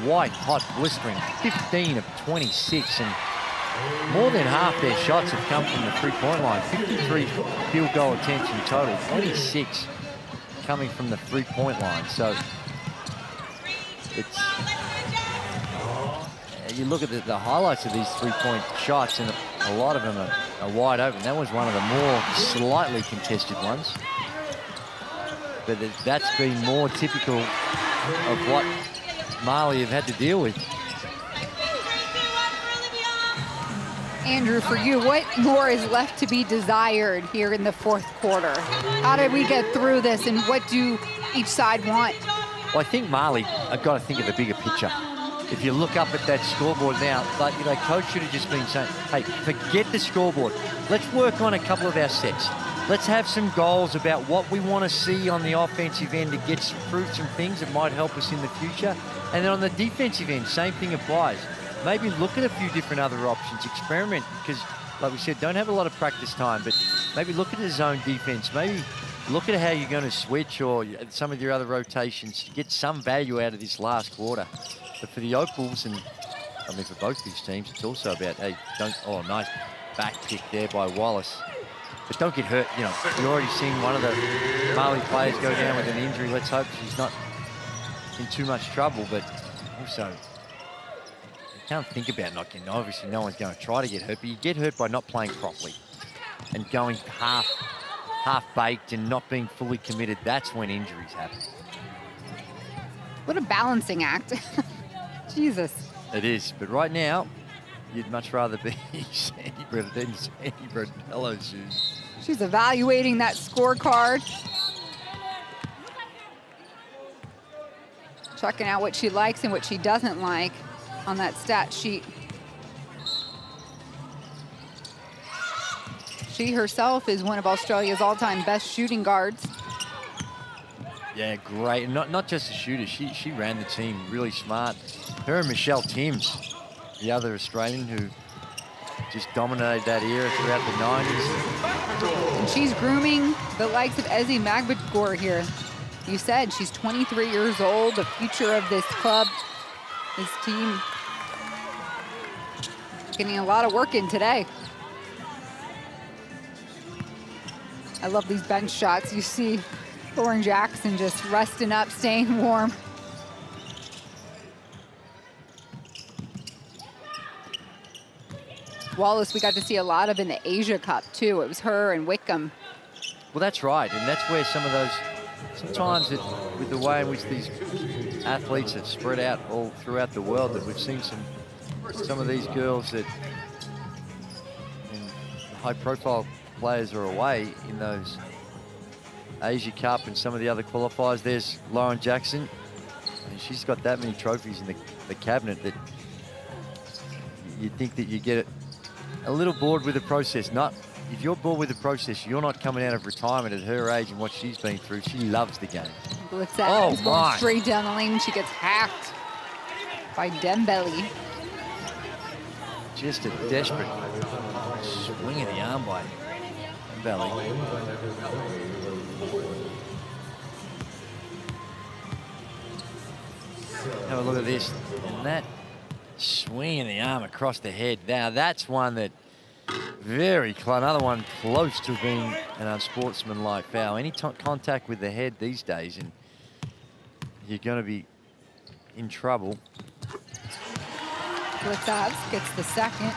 white-hot, blistering 15 of 26. And more than half their shots have come from the three-point line. 53 field goal attempts in total, 26 coming from the three-point line. So it's... You look at the highlights of these three-point shots, and a lot of them are wide open. That was one of the more slightly contested ones. But that's been more typical of what Mali have had to deal with. Andrew, for you, what more is left to be desired here in the fourth quarter? How did we get through this, and what do each side want? Well, I think Mali have got to think of the bigger picture. If you look up at that scoreboard now, like, coach should have just been saying, hey, forget the scoreboard. Let's work on a couple of our sets. Let's have some goals about what we want to see on the offensive end to get through some things that might help us in the future. And then on the defensive end, same thing applies. Maybe look at a few different other options, experiment, because, like we said, don't have a lot of practice time, but maybe look at the zone defense. Maybe look at how you're going to switch or some of your other rotations to get some value out of this last quarter. But for the Opals, and I mean for both these teams, it's also about, hey, oh, nice back pick there by Wallace. But don't get hurt, you're already seeing one of the Mali players go down with an injury. Let's hope she's not in too much trouble, but also you can't think about not getting, obviously no one's going to try to get hurt, but you get hurt by not playing properly and going half-baked and not being fully committed. That's when injuries happen. What a balancing act. Jesus. It is, but right now, you'd much rather be Sandy Brettello's shoes. She's evaluating that scorecard. Checking out what she likes and what she doesn't like on that stat sheet. She herself is one of Australia's all-time best shooting guards. Yeah, great. And not just a shooter. She ran the team really smart. Her and Michelle Timms, the other Australian who just dominated that era throughout the 90s. And she's grooming the likes of Ezi Magbagor here. You said she's 23 years old, the future of this club, this team. Getting a lot of work in today. I love these bench shots. You see Lauren Jackson just resting up, staying warm. Wallace, we got to see a lot of in the Asia Cup, too. It was her and Wickham. Well, that's right. And that's where some of those, sometimes with the way in which these athletes have spread out all throughout the world, that we've seen some of these girls that high-profile players are away in those Asia Cup and some of the other qualifiers. There's Lauren Jackson. And she's got that many trophies in the cabinet that you'd think that you get a little bored with the process. If you're bored with the process, you're not coming out of retirement at her age and what she's been through. She loves the game. Blitzat is going straight down the lane. She gets hacked by Dembele. Just a desperate swing of the arm by Dembele. Have a look at this. And that swing of the arm across the head. Now, that's one that another one close to being an unsportsmanlike foul. Any contact with the head these days, and you're going to be in trouble. Blitzat gets the second.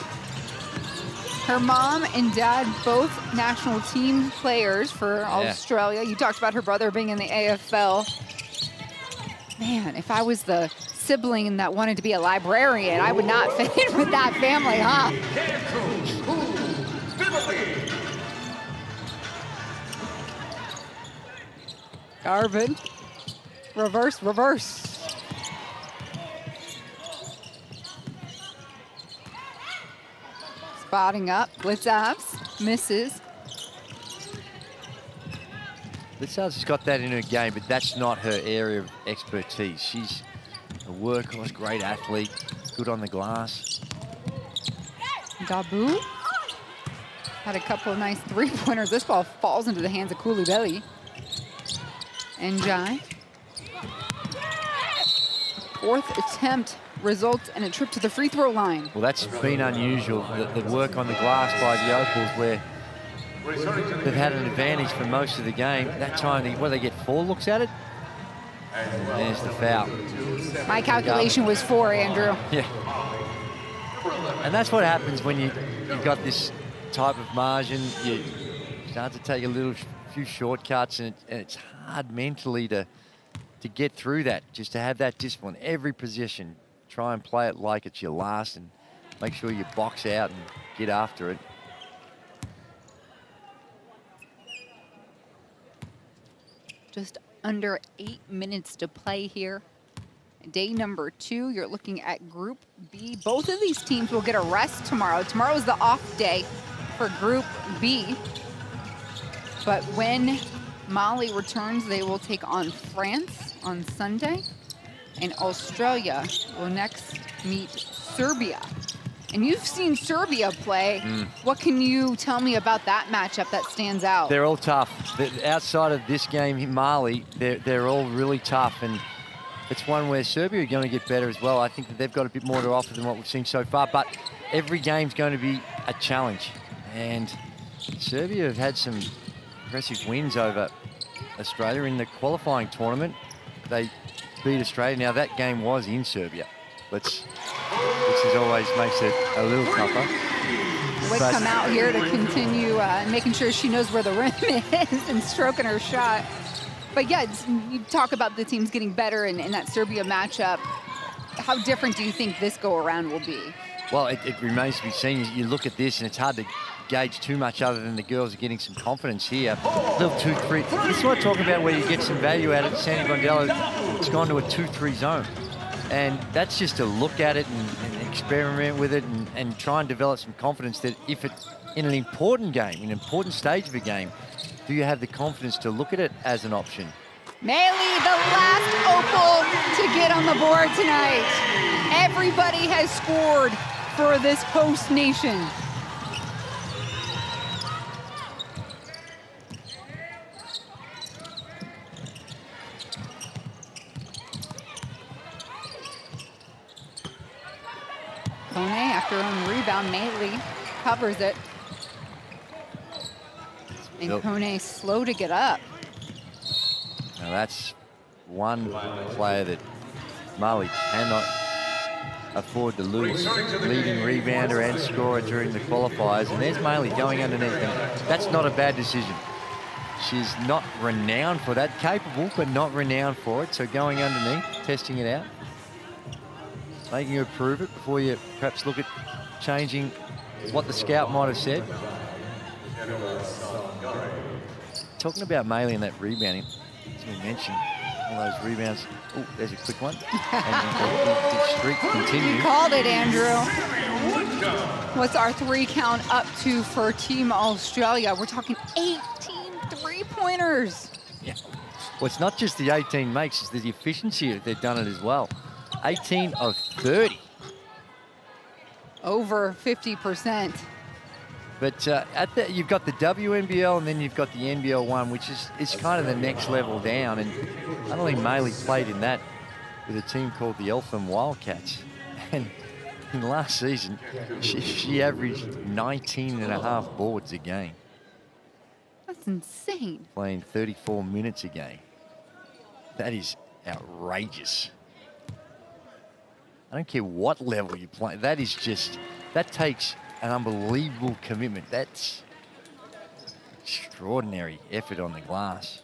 Her mom and dad, both national team players for Australia. You talked about her brother being in the AFL. Man, if I was the sibling that wanted to be a librarian, I would not fit in with that family, huh? Garvin. Reverse. Spotting up. Blitzavs misses. Blitzavs has got that in her game, but that's not her area of expertise. She's a workhorse, great athlete, good on the glass. Gabu had a couple of nice three-pointers. This ball falls into the hands of Koulibaly. Njai. Fourth attempt results in a trip to the free throw line. Well, that's been unusual, the work on the glass by the Opals, where they've had an advantage for most of the game. That time, they get 4 looks at it. And there's the foul. My calculation was 4, Andrew. Yeah. And that's what happens when you've got this type of margin. You start to take a few shortcuts, and it's hard mentally to get through that, just to have that discipline. Every position, try and play it like it's your last and make sure you box out and get after it. Just under 8 minutes to play here. Day number 2, you're looking at Group B. Both of these teams will get a rest tomorrow. Tomorrow's the off day for Group B. But when Mali returns, they will take on France on Sunday. And Australia will next meet Serbia. And you've seen Serbia play. What can you tell me about that matchup that stands out? They're all tough. Outside of this game, Mali, they're all really tough. And it's one where Serbia are going to get better as well. I think that they've got a bit more to offer than what we've seen so far. But every game's going to be a challenge. And Serbia have had some impressive wins over Australia in the qualifying tournament. They beat Australia. Now, that game was in Serbia, which always makes it a little tougher. Would come out here to continue making sure she knows where the rim is and stroking her shot. But yeah, you talk about the teams getting better in that Serbia matchup. How different do you think this go around will be? Well, it remains to be seen. You look at this, and it's hard to gauge too much other than the girls are getting some confidence here. Little 2-3. This is what I'm talking about where you get some value out of it. Sandy Brondello, it's gone to a 2-3 zone. And that's just to look at it and experiment with it and try and develop some confidence that if it, in an important game, an important stage of a game, do you have the confidence to look at it as an option? Meili, the last opal to get on the board tonight. Everybody has scored for this host nation. Kone, after on the rebound, Meili covers it. And Kone slow to get up. Now that's one player that Mali cannot afford to lose. Leading rebounder and scorer during the qualifiers. And there's Meili going underneath him. That's not a bad decision. She's not renowned for that. Capable, but not renowned for it. So going underneath, testing it out. Making her prove it before you perhaps look at changing what the scout might have said. Talking about Meili and that rebounding, as we mentioned, all those rebounds. Oh, there's a quick one. And the streak continues. You called it, Andrew. What's our 3 count up to for Team Australia? We're talking 18 3-pointers. Yeah. Well, it's not just the 18 makes, it's the efficiency that they've done it as well. 18 of 30. Over 50%. But you've got the WNBL and then you've got the NBL one, which is kind of the next level down. And not only Meili played in that with a team called the Eltham Wildcats. And in last season, she averaged 19 and a half boards a game. That's insane. Playing 34 minutes a game. That is outrageous. I don't care what level you play. That is just, that takes an unbelievable commitment. That's extraordinary effort on the glass.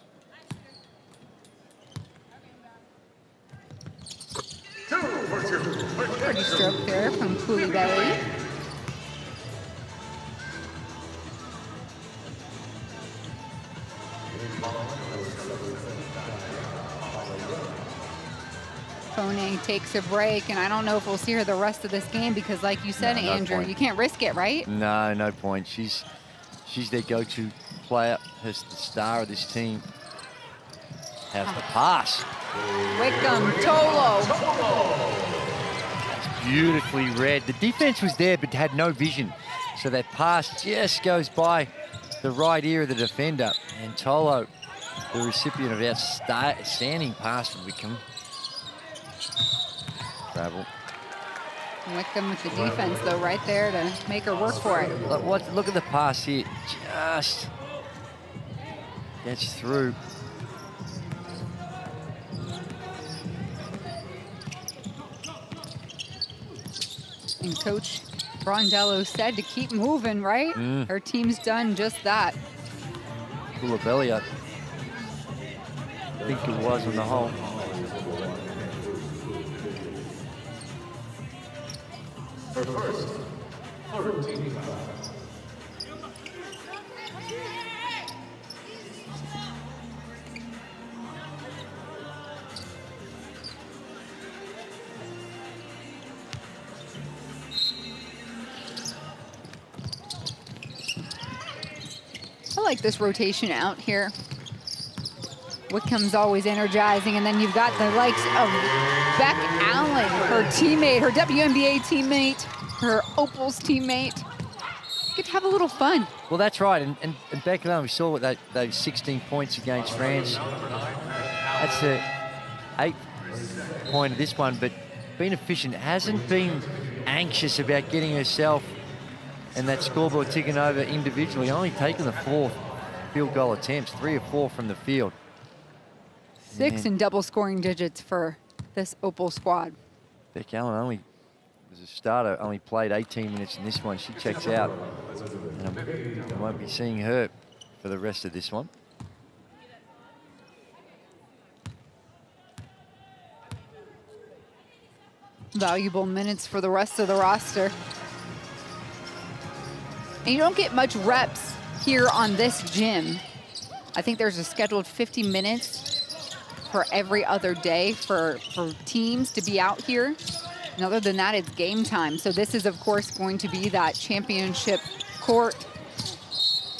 Pretty stroke there from Koulibaly. Kone takes a break, and I don't know if we'll see her the rest of this game because, like you said, no Andrew, point. you can't risk it, right? No point. She's their go-to player, the star of this team. Has the pass. Wickham, Tolo. That's beautifully read. The defense was there but had no vision. So that pass just goes by the right ear of the defender. And Tolo, the recipient of outstanding pass from Wickham. Travel. Wickham with the defense, though, right there to make her work for it. Look at the pass here. Just gets through. And Coach Brondello said to keep moving, right? Her team's done just that. Koulibaly, I think it was on the whole. First, 14. I like this rotation out here. Wickham's always energizing, and then you've got the likes of Beck Allen, her teammate, her WNBA teammate, her Opals teammate. Get to have a little fun. Well, that's right, and Beck Allen, we saw what those 16 points against France. That's the 8th point of this one, but being efficient, hasn't been anxious about getting herself and that scoreboard ticking over individually, only taking the 4 field goal attempts, 3 of 4 from the field. 6 in double scoring digits for this Opal squad. Beck Allen only was a starter, only played 18 minutes in this one. She checks out, and I won't be seeing her for the rest of this one. Valuable minutes for the rest of the roster. And you don't get much reps here on this gym. I think there's a scheduled 50 minutes for every other day for teams to be out here. And other than that, it's game time. So this is, of course, going to be that championship court.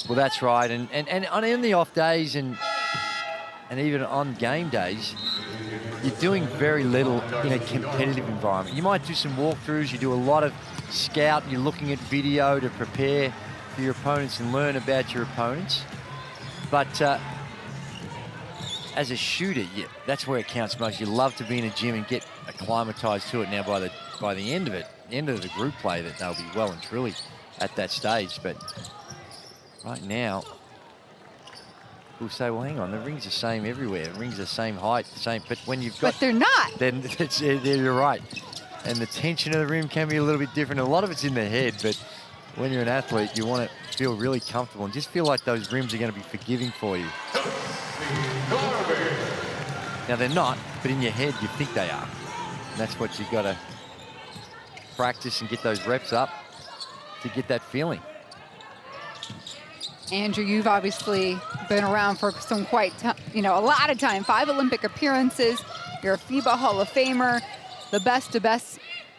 Well, that's right. And in the off days and even on game days, you're doing very little in a competitive environment. You might do some walkthroughs, you do a lot of scout, you're looking at video to prepare for your opponents and learn about your opponents. But as a shooter, that's where it counts most. You love to be in a gym and get acclimatized to it. Now, by the end of it, the end of the group play, that they'll be well and truly at that stage. But right now, we'll say, well, hang on, the ring's the same everywhere. The ring's the same height, the same. But when you've got, but they're not. Then you're right. And the tension of the rim can be a little bit different. A lot of it's in the head, but when you're an athlete, you want to feel really comfortable and just feel like those rims are going to be forgiving for you. Now, they're not, but in your head, you think they are. And that's what you've got to practice and get those reps up to get that feeling. Andrew, you've obviously been around for some a lot of time. 5 Olympic appearances. You're a FIBA Hall of Famer, the best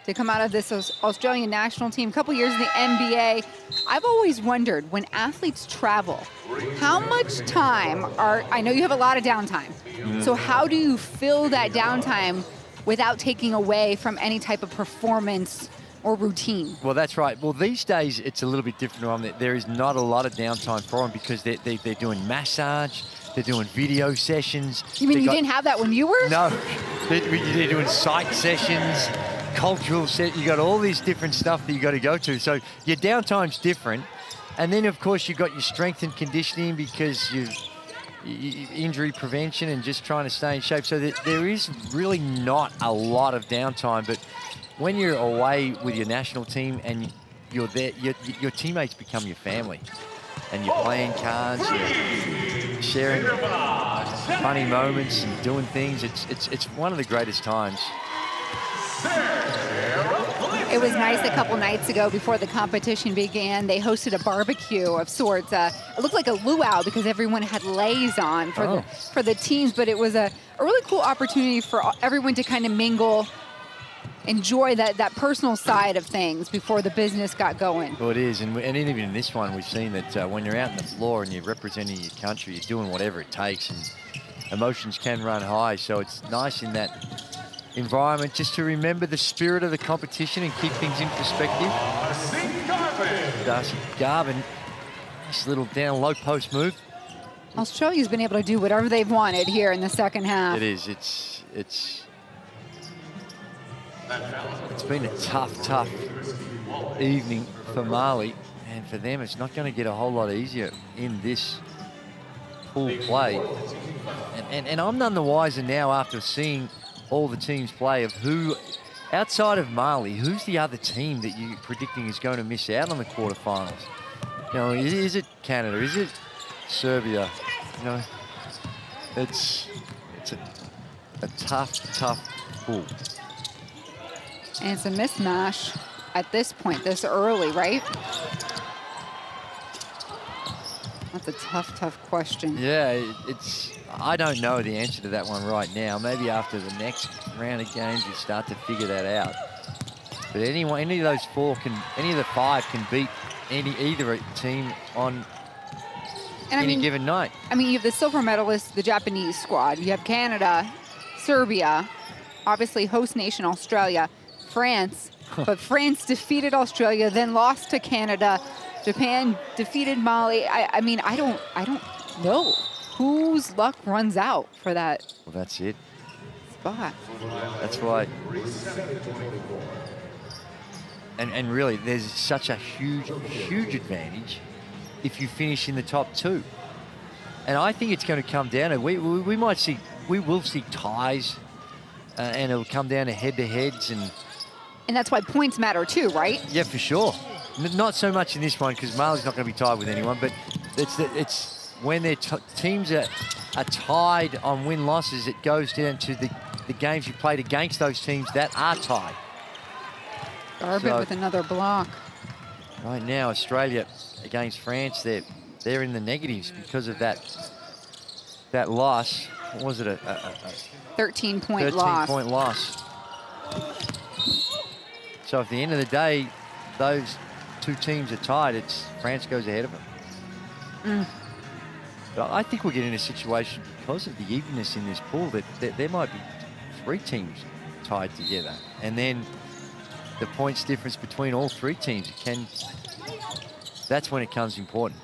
to come out of this Australian national team. A couple years in the NBA. I've always wondered, when athletes travel, how much time I know you have a lot of downtime. So how do you fill that downtime without taking away from any type of performance or routine? Well, that's right. Well, these days it's a little bit different. There is not a lot of downtime for them because they're doing massage, they're doing video sessions. You mean you didn't have that when you were? No, they're doing psych sessions, cultural set. You got all these different stuff that you got to go to. So your downtime's different, and then of course you've got your strength and conditioning because you've injury prevention and just trying to stay in shape. So there is really not a lot of downtime, but when you're away with your national team and you're there, your teammates become your family. And you're playing cards, you're sharing funny moments and doing things. It's one of the greatest times. It was nice a couple nights ago before the competition began. They hosted a barbecue of sorts. It looked like a luau because everyone had leis on for the teams, but it was a really cool opportunity for everyone to kind of mingle, enjoy that personal side of things before the business got going. Well, it is, and even in this one, we've seen that when you're out on the floor and you're representing your country, you're doing whatever it takes, and emotions can run high. So it's nice in that environment just to remember the spirit of the competition and keep things in perspective. Darcy Garvin, nice little down low post move. Australia's been able to do whatever they've wanted here in the second half. It is. It's been a tough evening for Mali, and for them it's not going to get a whole lot easier in this pool play. And I'm none the wiser now after seeing all the teams play of who, outside of Mali, who's the other team that you're predicting is going to miss out on the quarterfinals? You know, is it Canada? Is it Serbia? You know, it's a tough pool. And it's a mismatch at this point, this early, right? That's a tough question. Yeah, I don't know the answer to that one right now. Maybe after the next round of games, you start to figure that out. But any of those any of the 5 can beat either team on any given night. I mean, you have the silver medalists, the Japanese squad. You have Canada, Serbia, obviously host nation Australia, France, but France defeated Australia, then lost to Canada. Japan defeated Mali. I mean, I don't know whose luck runs out for that. Well, that's it. Spot. That's right. And really, there's such a huge advantage if you finish in the top 2. And I think it's going to come down to we will see ties, and it'll come down to head-to-heads and that's why points matter too, right? Yeah, for sure. Not so much in this one because Mali's not going to be tied with anyone, but it's when their teams are tied on win-losses, it goes down to the games you played against those teams that are tied. Garvin with another block. Right now, Australia, against France, they're in the negatives because of that loss. What was it? A 13-point loss. 13-point loss. So at the end of the day, those two teams are tied. France goes ahead of them. But I think we'll get in a situation because of the evenness in this pool that there might be 3 teams tied together, and then the points difference between all 3 teams that's when it comes important.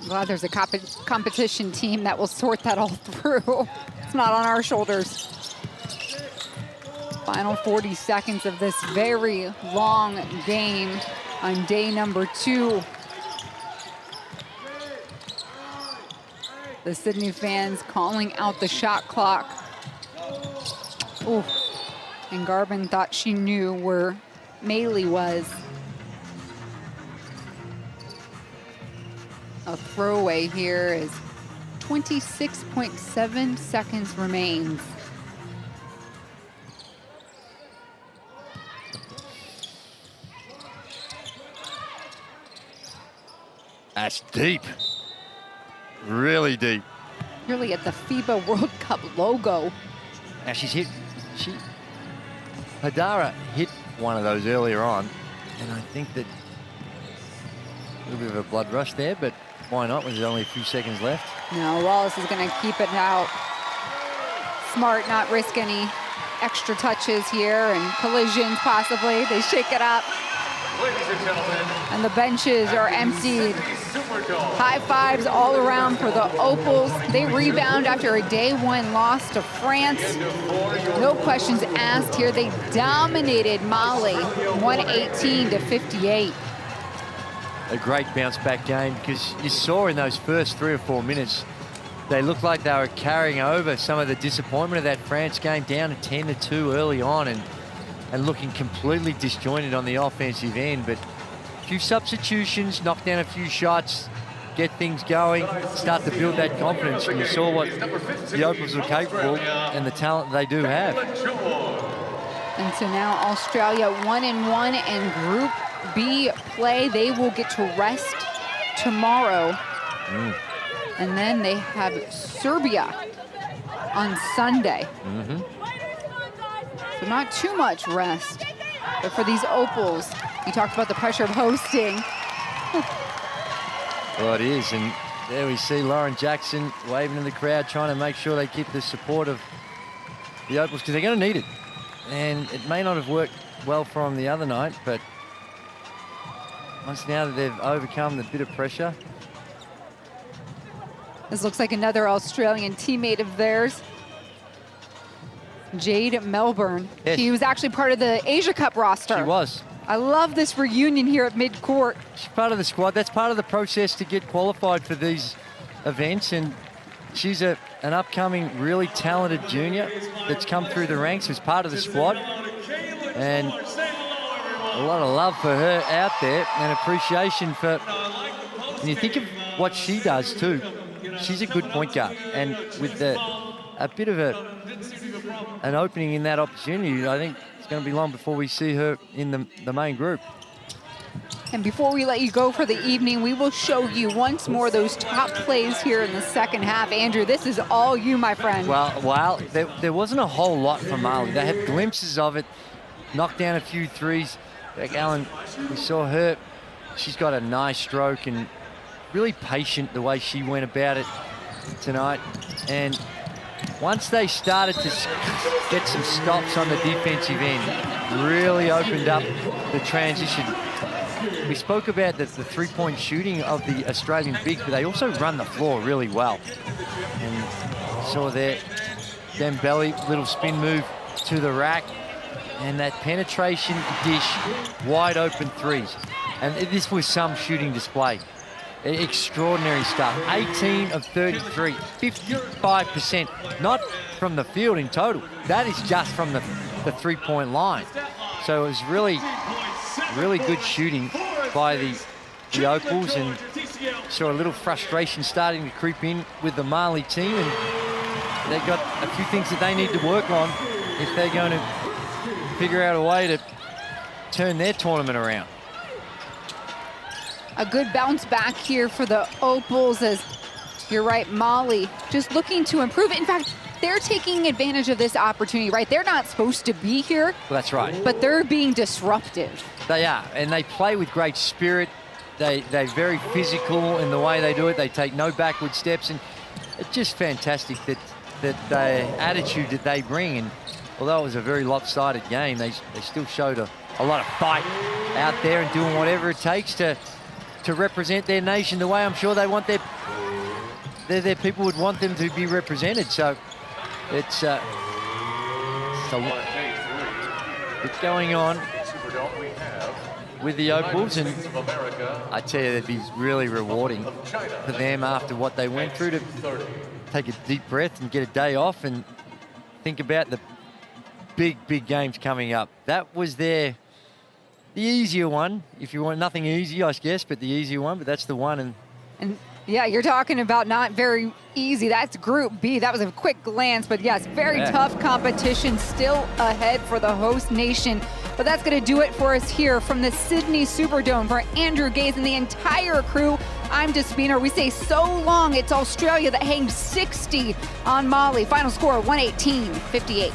Glad there's a competition team that will sort that all through. It's not on our shoulders. Final 40 seconds of this very long game on day number 2. The Sydney fans calling out the shot clock. Ooh. And Garvin thought she knew where Maley was. A throwaway here is 26.7 seconds remains. That's deep. Really deep. Really at the FIBA World Cup logo. Now Hadara hit one of those earlier on, and I think that a little bit of a blood rush there, but why not when there's only a few seconds left? No, Wallace is going to keep it out. Smart, not risk any extra touches here and collisions possibly. They shake it up. Ladies and gentlemen, And the benches are emptied. High fives all around for the Opals. They rebound after a day 1 loss to France. No questions asked here. They dominated Mali, 118-58. A great bounce back game, because you saw in those first 3 or 4 minutes, they looked like they were carrying over some of the disappointment of that France game, down to 10-2 early on, and looking completely disjointed on the offensive end. But a few substitutions, knock down a few shots, get things going, start to build that confidence. And you saw what the Opals were capable and the talent they do have. And so now Australia 1-1 in Group B play. They will get to rest tomorrow. And then they have Serbia on Sunday. So not too much rest. But for these Opals, you talked about the pressure of hosting. Well, it is. And there we see Lauren Jackson waving in the crowd, trying to make sure they keep the support of the Opals, because they're going to need it. And it may not have worked well for them the other night, but once now that they've overcome the bit of pressure. This looks like another Australian teammate of theirs, Jade Melbourne. Yes. She was actually part of the Asia Cup roster. She was. I love this reunion here at midcourt. She's part of the squad. That's part of the process to get qualified for these events. And she's an upcoming, really talented junior that's come through the ranks as part of the squad. And a lot of love for her out there, and appreciation for, and you think of what she does too. She's a good point guard, and with a bit of an opening in that opportunity, I think it's going to be long before we see her in the main group. And before we let you go for the evening, we will show you once more those top plays here in the second half. Andrew, this is all you, my friend. Well, there wasn't a whole lot from Mali. They had glimpses of it, knocked down a few threes. Like Alan, we saw her. She's got a nice stroke and really patient the way she went about it tonight. And once they started to get some stops on the defensive end, really opened up the transition. We spoke about the three-point shooting of the Australian bigs, but they also run the floor really well. And saw there, Dembele, little spin move to the rack, and that penetration dish, wide open threes. And this was some shooting display. Extraordinary stuff. 18 of 33, 55%, not from the field in total. That is just from the three-point line. So it was really good shooting by the Opals, and saw a little frustration starting to creep in with the Mali team, and they've got a few things that they need to work on if they're going to figure out a way to turn their tournament around. A good bounce back here for the Opals, as you're right, Mali just looking to improve. In fact, they're taking advantage of this opportunity, right? They're not supposed to be here. Well, that's right. But they're being disruptive. They are, and they play with great spirit. They're very physical in the way they do it. They take no backward steps, and it's just fantastic that the attitude that they bring. And although it was a very lopsided game, they still showed a lot of fight out there and doing whatever it takes to represent their nation the way I'm sure they want their people would want them to be represented. So it's a lot going on with the Opals, and I tell you, that'd be really rewarding for them after what they went through to take a deep breath and get a day off and think about the big games coming up. That was the easier one, if you want. Nothing easy, I guess, but the easier one, but that's the one. And yeah, you're talking about not very easy. That's Group B. That was a quick glance, but yes, very tough competition still ahead for the host nation. But that's going to do it for us here from the Sydney Superdome. For Andrew Gaze and the entire crew, I'm Despina. We say so long. It's Australia that hangs 60 on Mali. Final score 118-58.